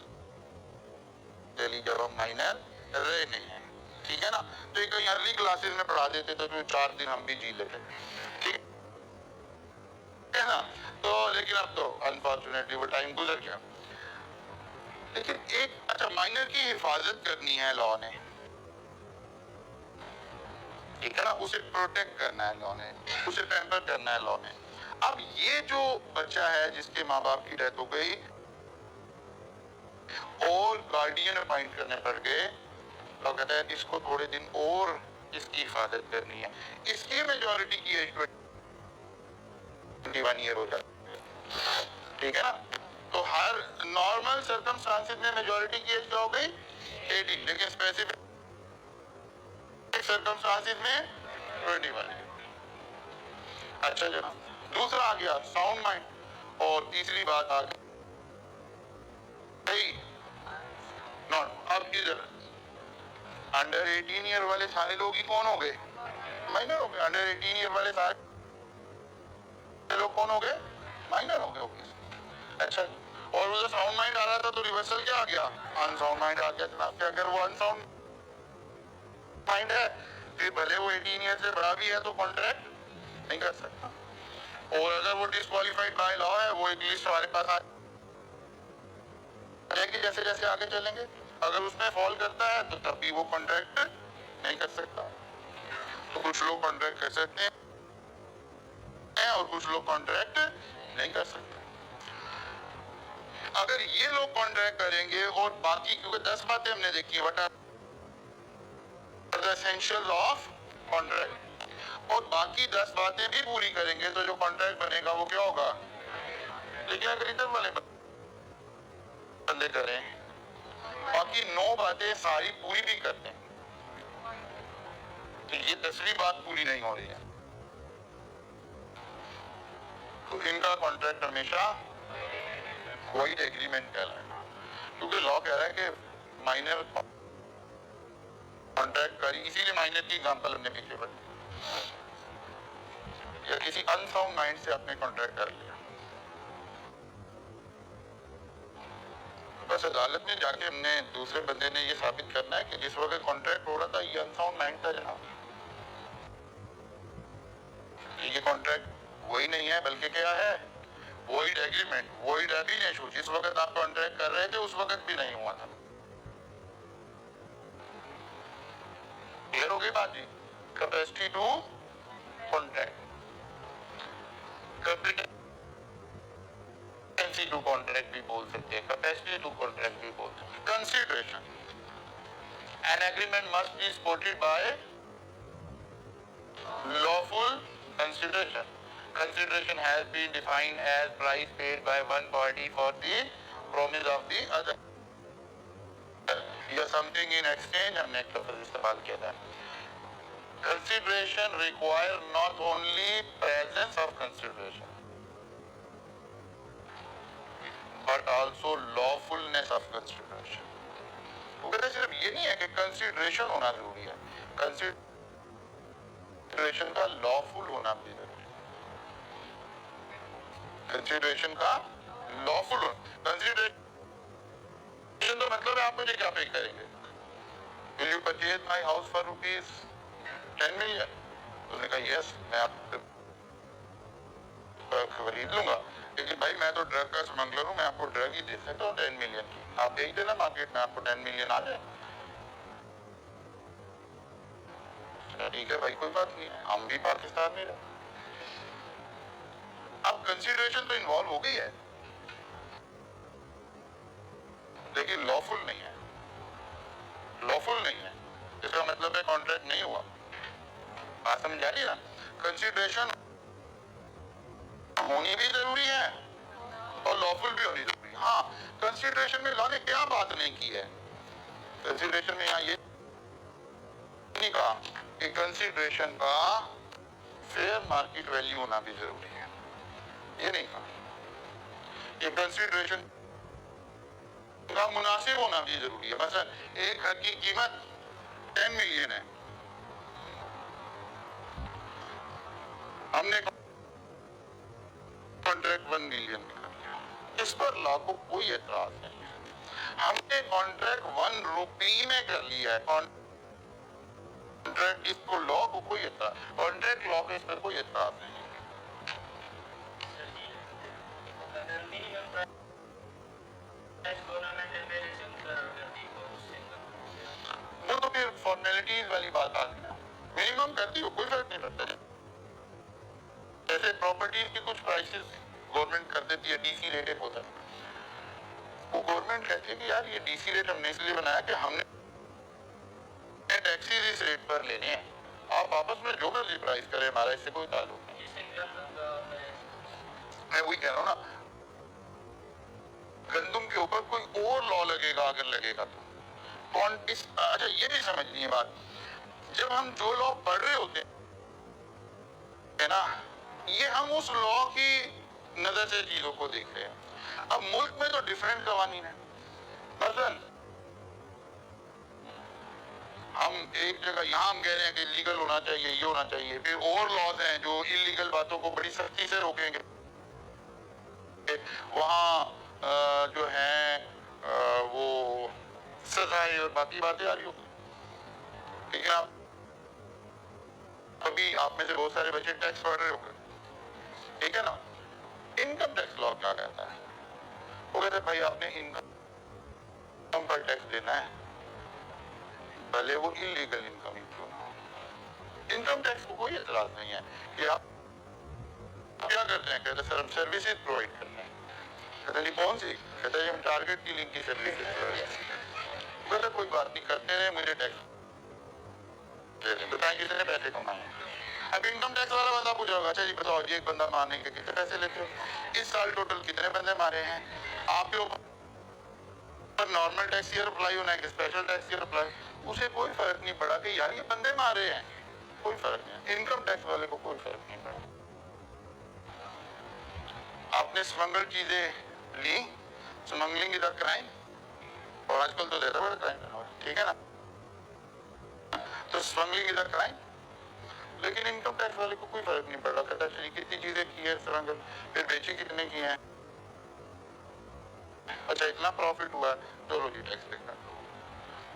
चली जब हम माइनर रहे नहीं है, ठीक है ना, तो एक अर्ली क्लासेस में पढ़ा देते तो 4 दिन हम भी जी लेते, ठीक है ना। तो लेकिन अब तो अनफॉर्चुनेटली वो टाइम गुजर गया। लेकिन एक अच्छा माइनर की हिफाजत करनी है लॉ ने, ठीक है ना, उसे प्रोटेक्ट करना है लॉ ने, उसे पैम्पर करना है लॉ ने। अब ये जो बच्चा है जिसके माँ बाप की डेथ हो गई और गार्डियन अपॉइंट करने पड़ गए, तो कहता है इसको थोड़े दिन और इसकी हिफाजत करनी है, इसकी मेजॉरिटी की एज 21 ईयर हो जाती है, ठीक है ना। तो हर नॉर्मल सर्कमस्टांसेस में मेजॉरिटी की एज क्या हो गई 18, लेकिन स्पेसिफिक सर्कमस्टांसेस में 21। अच्छा जनाब, दूसरा आ गया साउंड माइंड, और तीसरी बात आ गई नॉट। अब इधर अंडर 18 ईयर वाले सारे लोग ही कौन हो गए, माइनर हो गए। अंडर 18 ईयर वाले सारे लोग कौन हो गए, माइनर हो गए। अच्छा, और वो जो साउंड माइंड आ रहा था तो रिवर्सल क्या आ गया, अनसाउंड माइंड आ गया जनाब। कि अगर वो अनसाउंड माइंड है फिर भले वो 18 ईयर से बड़ा भी है तो कॉन्ट्रैक्ट नहीं कर सकता, और अगर वो डिस्क्वालिफाइड बाय लॉ है वो एक लिस्ट हमारे पास आ जाएगी जैसे जैसे आगे चलेंगे। अगर उसमें फॉल करता है तो तब भी वो कॉन्ट्रैक्ट नहीं कर सकता। तो कुछ लोग कॉन्ट्रैक्ट कर सकते हैं और कुछ लोग कॉन्ट्रैक्ट नहीं कर सकते। अगर ये लोग कॉन्ट्रैक्ट करेंगे और बाकी, क्योंकि 10 बातें हमने देखी है, what are the essentials of contract, और बाकी 10 बातें भी पूरी करेंगे तो जो कॉन्ट्रैक्ट बनेगा वो क्या होगा। लेकिन अगर इधर वाले बंदे करें, बाकी 9 बातें सारी पूरी भी करते हैं, तो ये 10वीं बात पूरी नहीं हो रही है, तो इनका कॉन्ट्रैक्ट हमेशा वॉइड एग्रीमेंट कहलाएगा। क्योंकि लॉ कह रहा है कि माइनर कॉन्ट्रैक्ट करी, इसीलिए माइनर की एग्जांपल हमने पीछे पढ़ी, या किसी अनसाउंड माइंड से आपने कॉन्ट्रैक्ट कर लिया, बस अदालत में जाके हमने दूसरे बंदे ने ये साबित करना है कि जिस वक्त कॉन्ट्रैक्ट हो रहा था ये अनसाउंड माइंड था जनाब, ये कॉन्ट्रैक्ट वही नहीं है बल्कि क्या है, वॉइड एग्रीमेंट, वॉइड एब इनिशियो, जिस वक्त आप कॉन्ट्रैक्ट कर रहे थे उस वक्त भी नहीं हुआ था। क्लियर हो गई बात जी। Capacity to contract, capacity to contract भी बोल सकते हैं, कैपेसिटी टू कॉन्ट्रैक्ट भी बोल सकते हैं। Consideration, an agreement must be supported by lawful consideration. Consideration has been defined as price paid by one party for the promise of the other. या something in exchange, हमने एक लफ्ज़ इस्तेमाल किया था। Consideration require not only presence of consideration, but also lawfulness of consideration. वो कहते सिर्फ ये नहीं है कि consideration होना जरूरी है, कंसिडरेशन का लॉफुल होना भी जरूरी है। कंसिडरेशन का लॉफुल होना, कंसिडरेशन तो मतलब है आप मुझे क्या पे करेंगे, will you purchase my house for ₹10 million, उसने कहा यस मैं आपको खरीद लूंगा, लेकिन भाई मैं तो ड्रग का स्मगलर हूँ, मैं आपको ड्रग ही दे सकता हूँ 10 मिलियन की, आप भेज देना मार्केट में, आपको 10 मिलियन आ जाए। ठीक है भाई कोई बात नहीं है, हम भी पाकिस्तान में रहे। अब कंसीडरेशन तो इन्वॉल्व हो गई है लेकिन लॉफुल नहीं है, लॉफुल नहीं है, इसका मतलब है कॉन्ट्रैक्ट नहीं हुआ। बात समझ आ रही है ना। कंसीडरेशन होनी भी जरूरी है और लॉफुल भी होनी जरूरी है। हाँ, कंसीडरेशन में लॉ ने क्या बात नहीं की है, कंसीडरेशन में यहाँ ये नहीं कहा कि कंसीडरेशन का फेयर मार्केट वैल्यू होना भी जरूरी है, ये नहीं कहा। ये कंसीडरेशन का मुनासिब होना भी जरूरी है। मतलब एक घर की कीमत 10 मिलियन है, हमने कॉन्ट्रैक्ट 1 मिलियन में कर लिया, इस पर लॉ को कोई एतराज नहीं है। हमने कॉन्ट्रैक्ट 1 रुपये में कर लिया है, कॉन्ट्रैक्ट इसको लॉ को कोई एतराज, कॉन्ट्रैक्ट लॉ के इस पर कोई एतराज नहीं है। वो तो फिर फॉर्मेलिटीज वाली बात आ गई ना, मिनिमम करती हो कोई फर्क नहीं पड़ता। जैसे प्रॉपर्टीज की कुछ प्राइसेस गवर्नमेंट कर देती है, डीसी रेट एक होता है, वो गवर्नमेंट कहती है कि यार ये डीसी रेट हमने इसलिए बनाया कि हमने टैक्सीज इस रेट पर लेने हैं, आप आपस में जो मर्जी प्राइस करें, हमारा इससे कोई ताल्लुक नहीं। मैं वही कह रहा हूँ ना, गंदम के ऊपर कोई और लॉ लगेगा अगर लगेगा तो अच्छा ये भी समझनी है बात, जब हम जो लॉ पढ़ रहे होते हैं ना, ये हम उस लॉ की नजर से चीजों को देख रहे हैं। अब मुल्क में तो डिफरेंट कवानीन है, मसलन हम एक जगह यहाँ हम कह रहे हैं कि लीगल होना चाहिए, ये होना चाहिए, फिर और लॉज हैं जो इलीगल बातों को बड़ी सख्ती से रोकेंगे। वहाँ जो है वो सजाएं और बाकी बातें आ रही होगी। लेकिन आप अभी आप में से बहुत सारे बच्चे टैक्स पढ़ रहे होंगे, ठीक है ना। इनकम टैक्स लॉ क्या कहता है, वो कहते हैं भाई आपने इनकम पर टैक्स देना है, भले वो इलीगल इनकम ही क्यों ना हो। इनकम टैक्स को कोई एतराज नहीं है कि आप क्या करते हैं? कहते सर हम सर्विसेज प्रोवाइड करते हैं। कहते नहीं कौन सी? कहते हम टारगेट किलिंग की सर्विसेज प्रोवाइड। कहते कोई बात नहीं, करते रहे, मुझे टैक्स दे दें, बताएं कितने पैसे कमाए। अब इनकम टैक्स वाला बंदा पूछा होगा, अच्छा जी बताओ जी एक बंदा मारने के कितने पैसे लेते हो, इस साल टोटल कितने बंदे मारे हैं, आपके ऊपर नॉर्मल टैक्स ईयर अप्लाई होना है कि स्पेशल टैक्स ईयर अप्लाई। उसे कोई फर्क नहीं पड़ा कि यार ये बंदे मारे हैं, कोई फर्क नहीं। इनकम टैक्स वाले को कोई फर्क नहीं पड़ा। आपने स्मगल चीजें ली, स्मगलिंग इज अ क्राइम, और आजकल तो ज्यादा बड़ा क्राइम है, ठीक है ना? तो स्मगलिंग इज अ क्राइम, लेकिन इनकम टैक्स वाले को कोई फर्क नहीं पड़ रहा। कहता है कितनी चीजें की है स्मगल, फिर बेची कितने की है, अच्छा इतना प्रॉफिट हुआ, चलो जी टैक्स देना।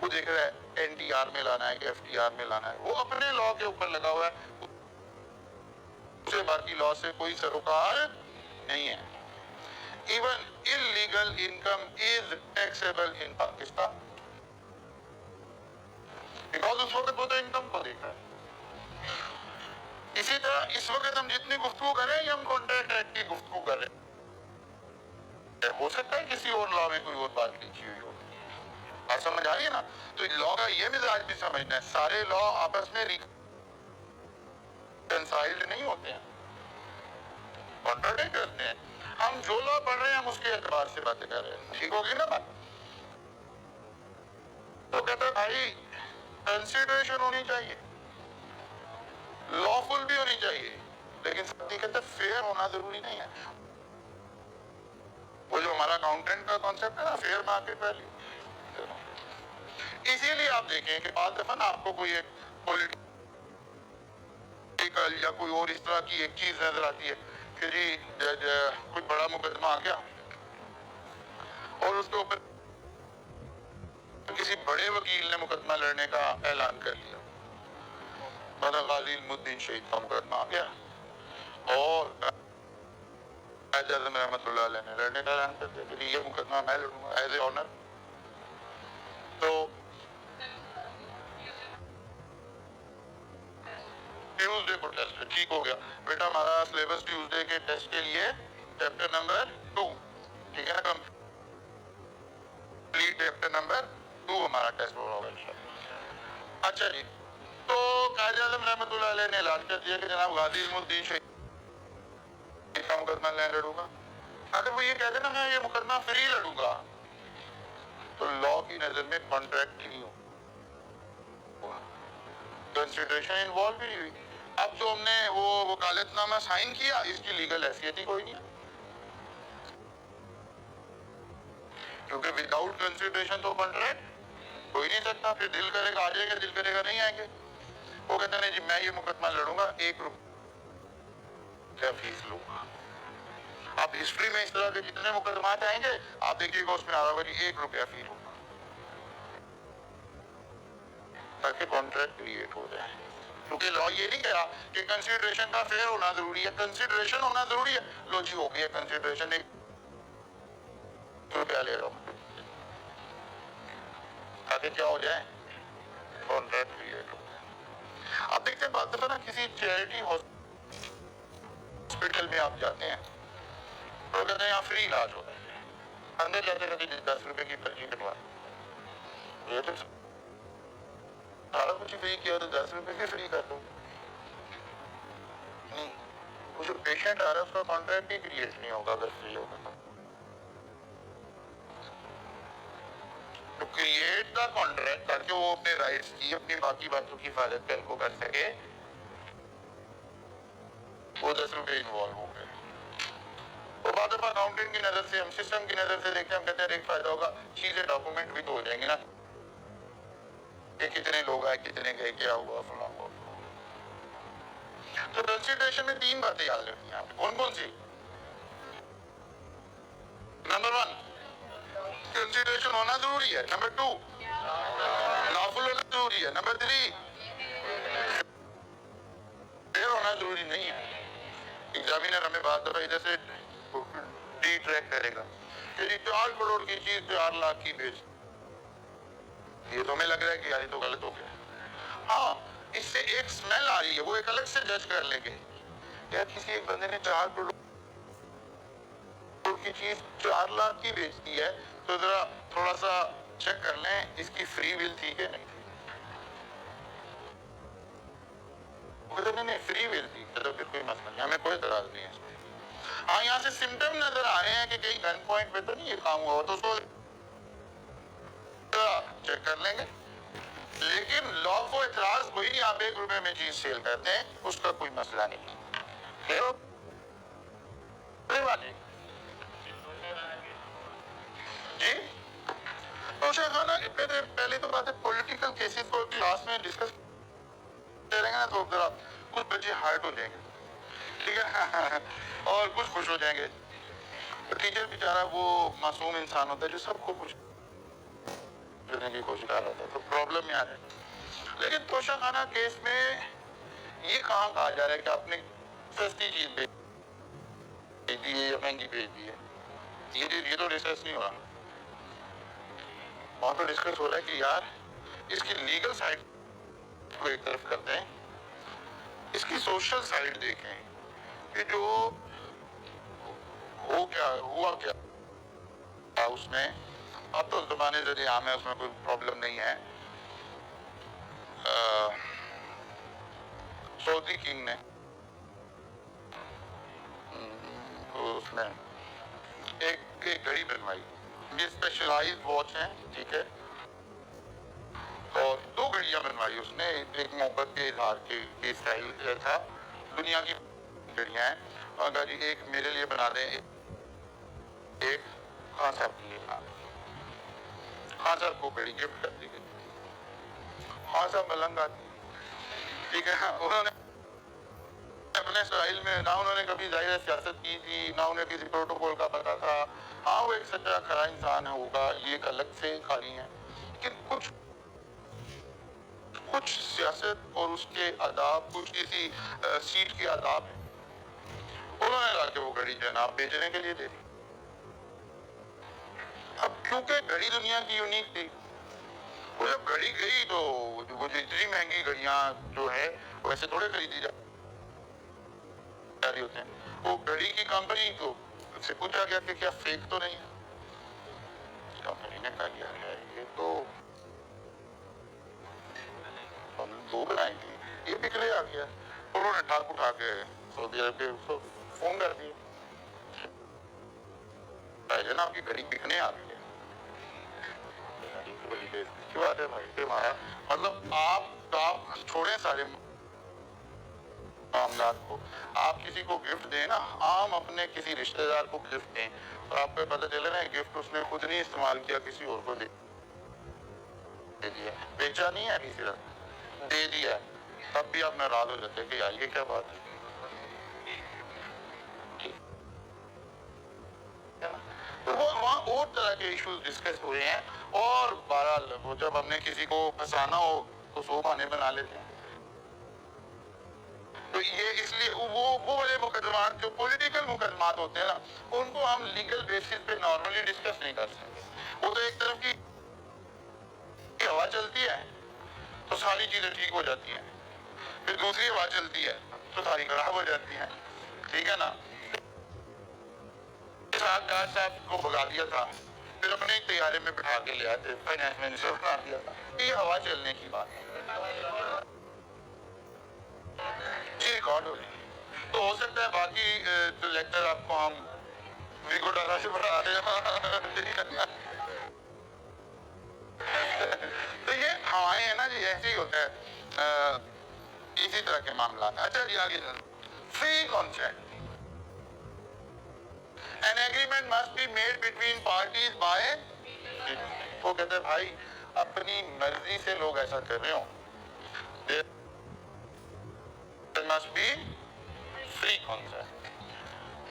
वो देख रहा है एनटीआर में लाना है कि एफटीआर में लाना है, वो अपने लॉ के ऊपर लगा हुआ है, उसे बाकी लॉ से कोई सरोकार नहीं है। Even illegal income is taxable in Pakistan, because उस वक्त वो तो इनकम को देख रहा है। इसी तरह इस वक्त हम जितनी गुफ्तगू कर रहे हैं, हम कॉन्ट्रैक्ट एक्ट की गुफ्तगू कर रहे हैं। हो सकता है किसी और लॉ में कोई और बात लिखी हुई हो, बात समझ आ रही है ना? तो लॉ का ये मिजाज भी समझना है, सारे लॉ आपस में रिकंसाइल्ड नहीं होते हैं, कॉन्ट्राडिक्ट करते हैं। हम जो लॉ पढ़ रहे हैं हम उसके एतबार से बातें कर रहे हैं, ठीक होगी ना बात? तो कहता है भाई कंसिडरेशन होनी चाहिए, लॉफुल भी होनी चाहिए, लेकिन साथ ही कहते फेयर होना जरूरी नहीं है। वो जो हमारा अकाउंटेंट का कॉन्सेप्ट है ना, फेयर मार्केट वैल्यू, इसीलिए आप देखें कि बाद दफा ना आपको कोई एक पॉलिटिकल या कोई और इस तरह की एक चीज नजर आती है कि जी कोई बड़ा मुकदमा आ गया और उसके ऊपर किसी बड़े वकील ने मुकदमा लड़ने का ऐलान कर दिया, मतलब गाजी इल्मुद्दीन शहीद का मुकदमा आ गया और आज़म रहमतुल्लाह अलैह ने लड़ने का ऐलान कर दिया कि ये मुकदमा मैं लड़ूंगा एज ए ऑनर। तो ट्यूसडे को टेस्ट ठीक हो गया बेटा, हमारा सिलेबस ट्यूसडे के टेस्ट के लिए चैप्टर नंबर 2, ठीक है ना, कंप्लीट चैप्टर नंबर 2 हमारा टेस्ट होगा। अच्छा जी, तो काजी आज़म रहमतुल्लाह अलैह ने ऐलान कर दिया कि जनाब गाजी इल्मुद्दीन शहीद का मुकदमा मैं लड़ूंगा। अगर वो ये कहते ना मैं ये मुकदमा फ्री लड़ूंगा, तो लॉ की नजर में कॉन्ट्रैक्ट ही हो, कंसिडरेशन इन्वॉल्व ही हुई। अब जो हमने वो वकालतनामा साइन किया, इसकी लीगल हैसियत ही कोई नहीं, क्योंकि विदाउट कंसिडरेशन तो कॉन्ट्रैक्ट हो ही नहीं सकता। फिर दिल करेगा आ जाएगा, दिल करेगा नहीं आएंगे। वो कहते नहीं जी मैं ये मुकदमा लड़ूंगा, 1 रुपया फीस लूंगा। आप हिस्ट्री में इस तरह के जितने मुकदमात आएंगे आप देखिएगा उसमें आ रहा होगा 1 रुपया फी लूंगा, ताकि कॉन्ट्रैक्ट क्रिएट हो जाए। क्योंकि लॉ ये नहीं कहा कि कंसिडरेशन का फेयर होना जरूरी है, कंसिडरेशन होना जरूरी है, लो जी हो गया कंसिडरेशन, 1 रुपया ले रहा हूं, ताकि क्या हो जाए, कॉन्ट्रैक्ट क्रिएट हो जाए। आप देखते हैं बात ना किसी चैरिटी हॉस्पिटल में आप जाते हैं तो कहते हैं यहाँ फ्री इलाज होता है, अंदर जाते कहते 10 रुपए की पर्ची कटवा, ये तो सारा कुछ फ्री किया तो 10 रुपए की फ्री कर दो। नहीं, वो जो पेशेंट आ रहा है उसका कॉन्ट्रैक्ट ही क्रिएट नहीं होगा अगर फ्री होगा। तो क्रिएट द कॉन्ट्रैक्ट ताकि वो अपने राइट्स की, अपनी बाकी बातों की हिफाजत कल को कर सके, वो 10 रुपए इन्वॉल्व हो गए। तो बाद में अकाउंटेंट की नजर से, हम सिस्टम की नजर से देखते हैं, हम कहते हैं एक फायदा होगा, चीजें डॉक्यूमेंट भी तो हो जाएंगे ना कि कितने लोग आए, कितने गए, क्या हुआ, फलां हुआ। तो कंसिडरेशन में 3 बातें याद रखनी है, कौन कौन सी? नंबर 1 कंसिडरेशन होना जरूरी है, नंबर 2 लॉफुल होना जरूरी है, नंबर 3 फेयर होना जरूरी नहीं है। एग्जामिनर हमें बात दफा इधर से डी ट्रैक करेगा कि जी 4 करोड़ की चीज 4 लाख की बेच, ये तो हमें लग रहा है कि यार ये तो गलत हो गया। हाँ, इससे एक स्मेल आ रही है, वो एक अलग से जज कर लेंगे यार किसी एक बंदे ने 4 करोड़ की चीज 4 लाख की बेचती है, तो जरा थोड़ा सा चेक कर लें इसकी फ्री विल थी कि नहीं। नहीं, फ्री विल थी तो फिर कोई मसला नहीं, हमें कोई एतराज नहीं है। हाँ, यहाँ से सिम्टम नजर आ रहे हैं कि कहीं गन पॉइंट पे तो नहीं ये काम हुआ, तो उसको चेक कर लेंगे। लेकिन लॉ को एतराज कोई नहीं, आप 1 रुपए में चीज सेल करते हैं, उसका कोई मसला नहीं। जी, तोशा खाना पहले तो बात है, पॉलिटिकल केसेस को क्लास में डिस्कस करेंगे ना तो जरा कुछ बच्चे हर्ट हो जाएंगे, ठीक है और कुछ खुश हो जाएंगे। तो टीचर बेचारा वो मासूम इंसान होता है जो सबको कुछ करने की कोशिश कर रहा था, तो प्रॉब्लम यहाँ है। लेकिन तोशा खाना केस में ये कहाँ कहा जा रहा है कि आपने सस्ती चीज भेज दी है या महंगी भेज दी है, ये तो डिस्कस नहीं हो रहा। वहां तो डिस्कस हो रहा है कि यार इसकी लीगल साइड को एक तरफ करते हैं, इसकी सोशल साइड देखें कि जो हुआ क्या उसमें। अब तो जमाने जरिए आम है, उसमें कोई प्रॉब्लम नहीं है। सऊदी किंग ने उसमें एक घड़ी बनवाई, ये स्पेशलाइज्ड वॉच है, ठीक है, और 2 घड़ियां बनवाई उसने, एक मोहब्बत के इजहार के स्टाइल था, दुनिया की घड़ियां हैं, अगर जी एक मेरे लिए बना दें, एक खान साहब के लिए, खान साहब को घड़ी गिफ्ट कर दी गई। खान साहब मलंग आती, ठीक है, उन्होंने अपने स्टाइल में, ना उन्होंने कभी जाहिर सियासत की थी, ना उन्हें किसी प्रोटोकॉल का पता था। हाँ, वो एक सच्चा खरा इंसान होगा, ये एक अलग से कहानी है, लेकिन कुछ सियासत और उसके आदाब, कुछ किसी सीट के आदाब है। उन्होंने लाके वो घड़ी जनाब बेचने के लिए दे दी। अब क्योंकि घड़ी दुनिया की यूनिक थी, वो जब घड़ी गई तो वो इतनी महंगी घड़ियां जो है वैसे थोड़े खरीदी जा रही होते हैं, वो घड़ी की कंपनी को से पूछा गया कि क्या फेक तो नहीं है, कंपनी ने कहा है ये तो दो बनाई थी, ये बिकने आ गया। उन्होंने ठाक उठा के सऊदी अरब के उसको फोन कर दिया, ना आपकी घड़ी बिकने आ गई है। की बात है भाई, हमारा मतलब आप छोड़े सारे मामला को, आप किसी को गिफ्ट दें ना, आम अपने किसी रिश्तेदार को गिफ्ट दें और आपको पता चले ना गिफ्ट उसने खुद नहीं इस्तेमाल किया, किसी और को दे दिया, बेचा नहीं है, किसी दे दिया, तब भी आप नाराज हो जाते हैं कि यार ये क्या बात है। तो वो वहाँ और तरह के इश्यूज डिस्कस हुए हैं, और बहरहाल वो जब हमने किसी को फंसाना हो तो 100 बहाने बना लेते हैं। तो ये इसलिए वो वाले मुकदमात जो पॉलिटिकल मुकदमात होते हैं ना, उनको हम लीगल बेसिस पे नॉर्मली डिस्कस नहीं कर सकते। वो तो एक तरफ की हवा चलती है तो सारी चीजें ठीक हो जाती हैं, फिर दूसरी हवा चलती है तो सारी खराब हो जाती है, ठीक है ना। साहब को भगा दिया था, फिर अपने एक तैयारे में बिठा के ले आते, फाइनेंस मिनिस्टर बना दिया था। ये हवा चलने की बात है जी, रिकॉर्ड हो रही है। तो हो सकता है बाकी जो लेक्चर आपको हम विगो डाला से बढ़ा रहे हैं तो ये हवाएं है ना जी, ऐसे ही होता है, इसी तरह के मामला। अच्छा जी, आगे free consent, an agreement must be made between parties by, वो कहते हैं भाई अपनी मर्जी से लोग ऐसा कर रहे हो, there must be free consent.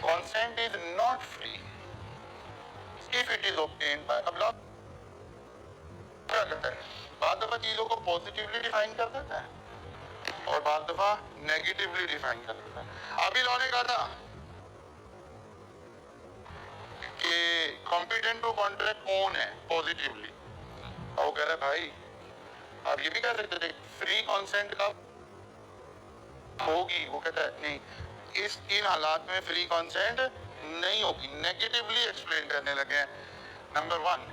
Consent is not free if it is obtained by, अब लोग क्या करता है, बाद दफा चीजों को पॉजिटिवली डिफाइन कर देता है और बाद दफा नेगेटिवली डिफाइन कर देता है। अभी लॉ ने कहा था कि कॉम्पिटेंट टू कॉन्ट्रैक्ट कौन है पॉजिटिवली, और वो कह रहा है भाई आप ये भी कह सकते थे फ्री कॉन्सेंट का होगी, वो कहता है नहीं, इन हालात में फ्री कंसेंट नहीं होगी, नेगेटिवली एक्सप्लेन करने लगे हैं। Number 1,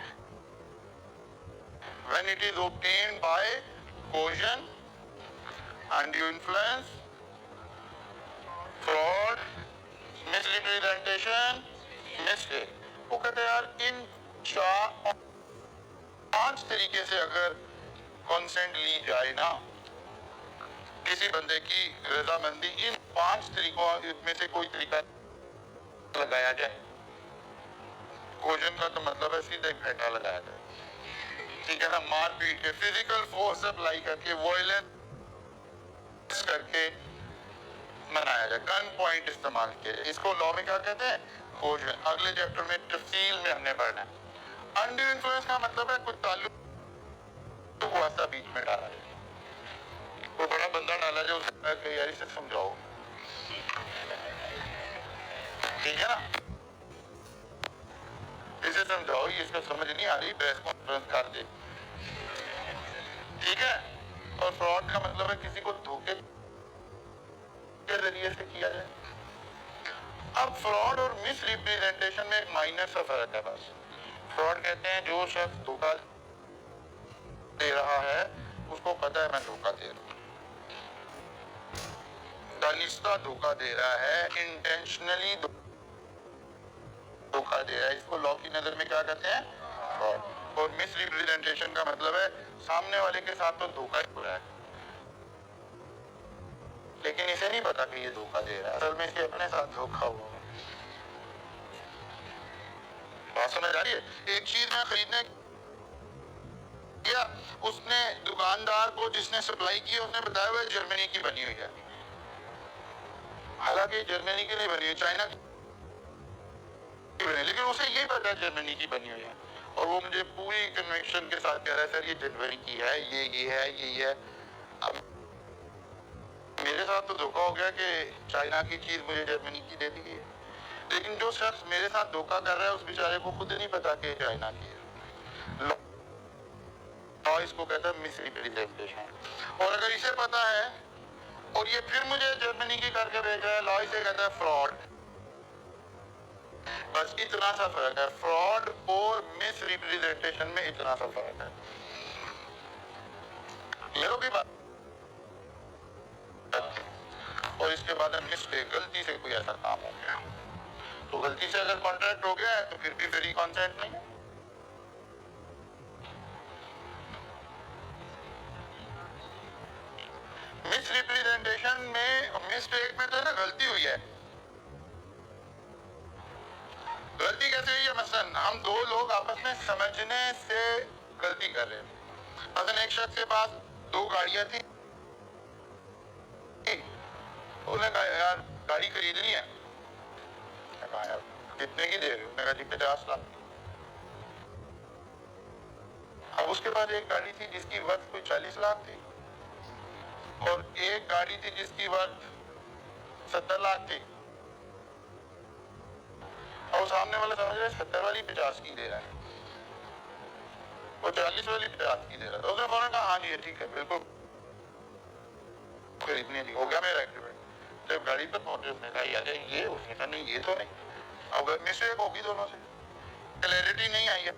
when it is obtained by coercion, undue influence, fraud, misrepresentation, mistake। वो कहते हैं यार इन 5 तरीके से अगर कंसेंट ली जाए ना, किसी बंदे की रजामंदी इन 5 तरीकों में से कोई तरीका लगाया जाए। कोजन का तो मतलब है सीधे घाटा लगाया जाए, ठीक है ना, मार पीट के, फिजिकल फोर्स अप्लाई करके, वॉयलेंस करके मनाया जाए, गन पॉइंट इस्तेमाल किया जाए। इसको लॉ में क्या कहते हैं? कोजन। अगले चैप्टर में तफसील में हमने पढ़ना है। अनड्यू इन्फ्लुएंस का मतलब है कुछ ताल्लुक वास्ता बीच में डाला जाए, कोई बड़ा बंदा डाला जाए, उसको यार इसे समझाओ, ठीक है ना, इसे समझाओ, ये इसको समझ नहीं आ रही, प्रेस कॉन्फ्रेंस कर दे, ठीक है। और फ्रॉड का मतलब है किसी को धोखे के जरिए से किया जाए। अब फ्रॉड और मिस रिप्रेजेंटेशन में एक माइनर सा फर्क है बस। फ्रॉड कहते हैं जो शख्स धोखा दे रहा है उसको पता है मैं धोखा दे रहा हूं, दानिस्ता धोखा दे रहा है, इंटेंशनली धोखा दे रहा है, इसको लॉ की नजर में क्या कहते हैं? फ्रॉड। और मिस रिप्रेजेंटेशन का मतलब है सामने वाले के साथ तो धोखा ही हो रहा है, लेकिन इसे नहीं पता कि ये धोखा दे रहा है, असल में इसके अपने साथ धोखा हुआ। बात समझ आ रही है? एक चीज मैं खरीदने गया, उसने दुकानदार को जिसने सप्लाई की उसने बताया हुआ जर्मनी की बनी हुई है, हालांकि जर्मनी की नहीं बनी हुई, चाइना की बनी, लेकिन उसे यही पता है जर्मनी की बनी हुई है, और वो मुझे पूरी कन्विक्शन के साथ कह रहा है सर ये जर्मनी की है, ये है, ये है। अब मेरे साथ तो धोखा हो गया कि चाइना की चीज मुझे जर्मनी की दे दी है, लेकिन जो शख्स मेरे साथ धोखा कर रहा है उस बेचारे को खुद नहीं पता कि चाइना की है। लॉ इसको कहता है मिस रिप्रेजेंटेशन। और अगर इसे पता है और ये फिर मुझे जर्मनी की करके भेज रहा है, लॉ इसे कहता है फ्रॉड। बस इतना सा फर्क है, फ्रॉड और मिस रिप्रेजेंटेशन में इतना सा फर्क है। क्लियर होगी बात? और इसके बाद मिस्टेक, गलती से कोई ऐसा काम हो गया, तो गलती से अगर कॉन्ट्रैक्ट हो गया है तो फिर भी फ्री कंसेंट नहीं है। मिस रिप्रेजेंटेशन में, मिस्टेक में तो है ना गलती हुई है। गलती कैसे हुई है? मसलन हम दो लोग आपस में समझने से गलती कर रहे हैं। मसलन एक शख्स के पास 2 गाड़ियां थी, उसने कहा यार गाड़ी खरीदनी है, कहा यार कितने की दे रहे हो? मैंने कहा जी 50 लाख। अब उसके पास एक गाड़ी थी जिसकी वर्थ कोई 40 लाख थी, और एक गाड़ी थी जिसकी वर्थ 70 लाख थी, और सामने वाला समझ रहा है 70 वाली 50 की दे रहा है, वो 40 वाली 50 की दे रहा था। उसने फौरन कहा हाँ जी ये ठीक है, बिल्कुल खरीदनी है, हो गया मेरा एग्रीमेंट। जब गाड़ी पर पहुंचे उसने कहा यार ये, उसने कहा नहीं ये तो नहीं। अब मिस्टेक होगी दोनों से, क्लैरिटी नहीं आई है।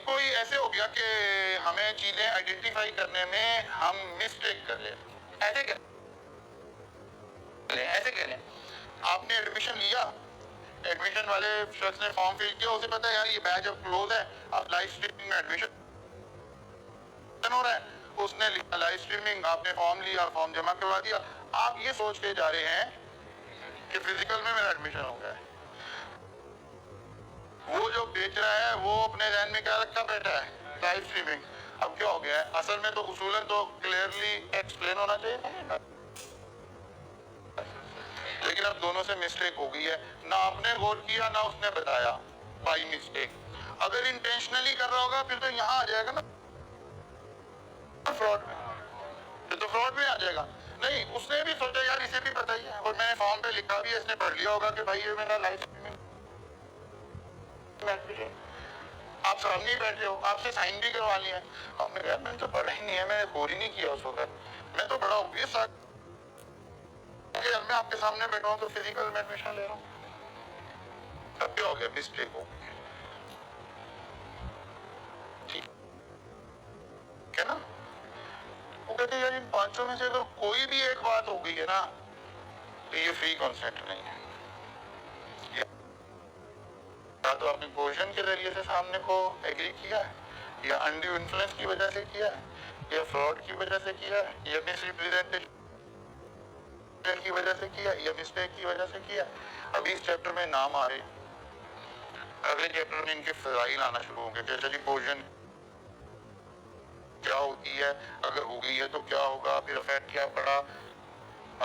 कोई ऐसे हो गया कि हमें चीजें आइडेंटिफाई करने में हम मिस्टेक कर ले, ऐसे कह लें आपने एडमिशन लिया, एडमिशन वाले शख्स ने फॉर्म फिल किया, उसे पता है यार ये बैच अब क्लोज है, अब लाइव स्ट्रीमिंग में एडमिशन हो रहा है, उसने लिखा लाइव स्ट्रीमिंग, आपने फॉर्म लिया, फॉर्म जमा करवा दिया, आप ये सोच के जा रहे हैं कि फिजिकल में मेरा एडमिशन हो गया है। वो जो बेच रहा है वो अपने ध्यान में क्या रखा बैठा है? Live streaming. अब क्या हो गया है? असल में तो उसूलन तो क्लियरली एक्सप्लेन होना चाहिए, लेकिन अब दोनों से मिस्टेक हो गई है, ना आपने गौर किया ना उसने बताया, बाई मिस्टेक। अगर इंटेंशनली कर रहा होगा फिर तो यहाँ आ जाएगा ना फ्रॉड में, फिर तो फ्रॉड में आ जाएगा। नहीं, उसने भी सोचा यार इसे भी पता ही है, और मैंने फॉर्म पे लिखा भी है, इसने पढ़ लिया होगा कि भाई ये मेरा लाइफ में, आप सामने ही बैठे हो, आपसे साइन भी करवा लिया है। आपने कहा मैंने तो पढ़ा ही नहीं है, मैंने गौर ही नहीं किया उस वक्त, मैं तो बड़ा ऑब्वियस आपके सामने बैठा हूं तो फिजिकल में एडमिशन ले रहा हूं, तब क्या हो गया, मिस्टेक हो गई, ठीक है ना। वो कहते यार इन पांचों में से अगर कोई भी एक बात हो गई है ना तो ये फ्री कॉन्सेप्ट नहीं है। या तो आपने कोशन के जरिए से सामने को एग्री किया है, या अनड्यू इन्फ्लुएंस की वजह से किया है, या फ्रॉड की वजह से किया है, या मिसरिप्रेजेंटेशन की वजह से किया, या मिस्टेक की वजह से किया। अभी इस चैप्टर में नाम आ रहे हैं, अगले चैप्टर में इनके फजाइल आना शुरू होंगे कि चलिए कोशन क्या होती है, अगर हो गई है तो क्या होगा, फिर इफेक्ट क्या पड़ा,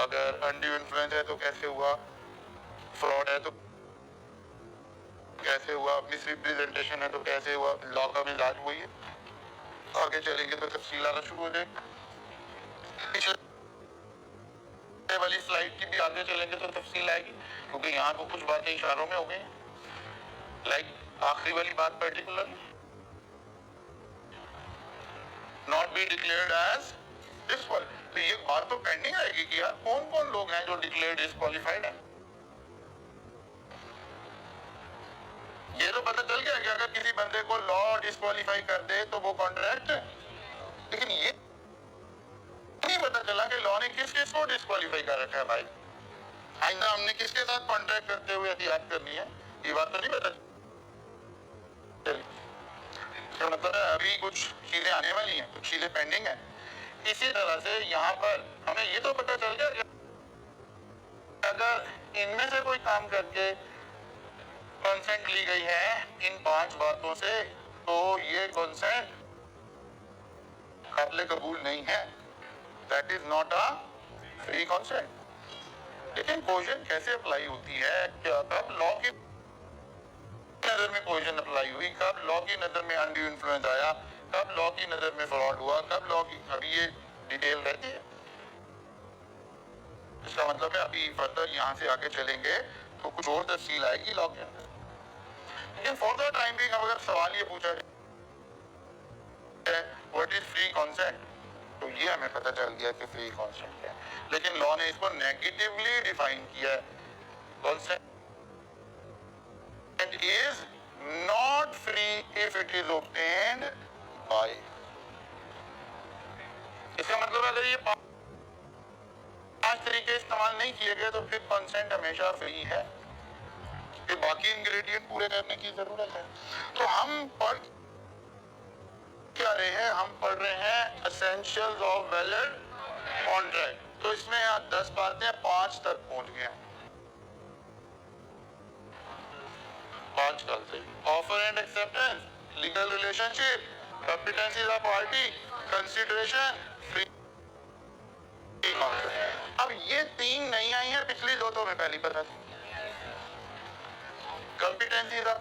अगर अनड्यू इन्फ्लुएंस है तो कैसे हुआ, फ्रॉड है तो कैसे हुआ, मिसरिप्रेजेंटेशन है तो कैसे हुआ, लॉ का मिजाज वही है। आगे चलेंगे तो तफसील आना शुरू हो जाएगी। पिछले वाली स्लाइड की भी आगे चलेंगे तो तफसील आएगी, क्योंकि यहाँ को कुछ बातें इशारों में हो गई, लाइक आखिरी वाली बात particular not be declared as disqualified. तो ये बात तो पेंडिंग आएगी कि यार कौन कौन लोग हैं जो डिक्लेयर्ड डिस्क्वालिफाइड है। ये तो पता चल गया कि अगर किसी बंदे को लॉ डिस्क्वालीफाई कर दे तो वो कॉन्ट्रैक्ट, लेकिन ये नहीं पता चला कि लॉ ने किस किस को डिस्क्वालीफाई कर रखा है भाई। आइंदा हमने किसके साथ कॉन्ट्रैक्ट करते हुए एहतियात करनी है, ये बात तो नहीं पता चली। तो मतलब है अभी कुछ चीजें आने वाली हैं, कुछ चीजें पेंडिंग है। इसी तरह से यहाँ पर हमें ये तो पता चल गया अगर इनमें से कोई काम करके कंसेंट ली गई है इन पांच बातों से, तो ये कंसेंट काबिल कबूल नहीं है, that is not a free consent. लेकिन कोशन कैसे अप्लाई होती है, क्या कब लॉ की नजर में कोशन अप्लाई हुई, कब लॉ की नजर में अनड्यू इन्फ्लुएंस आया, कब लॉ की नजर में फ्रॉड हुआ, कब लॉ की, अभी ये डिटेल रहती है। इसका मतलब है अभी फर्दर यहाँ से आगे चलेंगे तो कुछ और तफसील आएगी लॉ के अंदर। लेकिन फॉर द टाइम बिंग अगर सवाल ये पूछा जाए व्हाट इज फ्री कंसेंट, तो ये हमें पता चल गया कि फ्री कंसेंट है, लेकिन लॉ ने इसको नेगेटिवली डिफाइन किया है। Consent is not free if it is obtained by. इसका मतलब अगर ये पांच तरीके इस्तेमाल नहीं किए गए तो फिर कंसेंट हमेशा फ्री है, कि बाकी इंग्रेडिएंट पूरे करने की जरूरत है। तो हम पढ़ क्या रहे हैं, हम पढ़ रहे हैं एसेंशियल्स ऑफ वैलिड कॉन्ट्रैक्ट। तो इसमें 10 बातें 5 तक पहुंच गए हैं, 5 कल से। Offer and acceptance, legal relationship, competencies of party, consideration, free contract. अब ये 3 नहीं आई है, पिछली 2 तो हमें पहली पता थी। Competencies of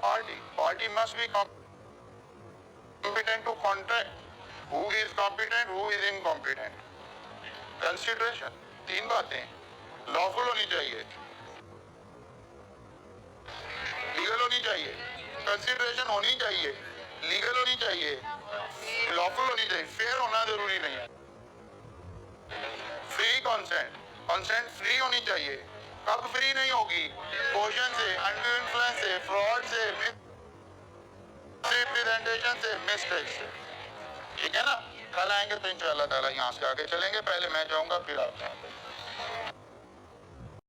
party must be competent to contract. Who is competent, who is incompetent. Consideration, 3 बातें, lawful होनी चाहिए, legal होनी चाहिए, consideration होनी चाहिए, legal होनी चाहिए, lawful होनी चाहिए, fair होना जरूरी नहीं है। Free consent, consent free होनी चाहिए। कब फ्री नहीं होगी, कोशन से, अनड्यू इन्फ्लुएंस से, फ्रॉड से, मिसरिप्रेजेंटेशन से, मिस्टेक से, ठीक है ना। कल आएंगे तो इंशाअल्लाह ताला यहाँ से आगे चलेंगे, पहले मैं जाऊंगा फिर आप जाएंगे।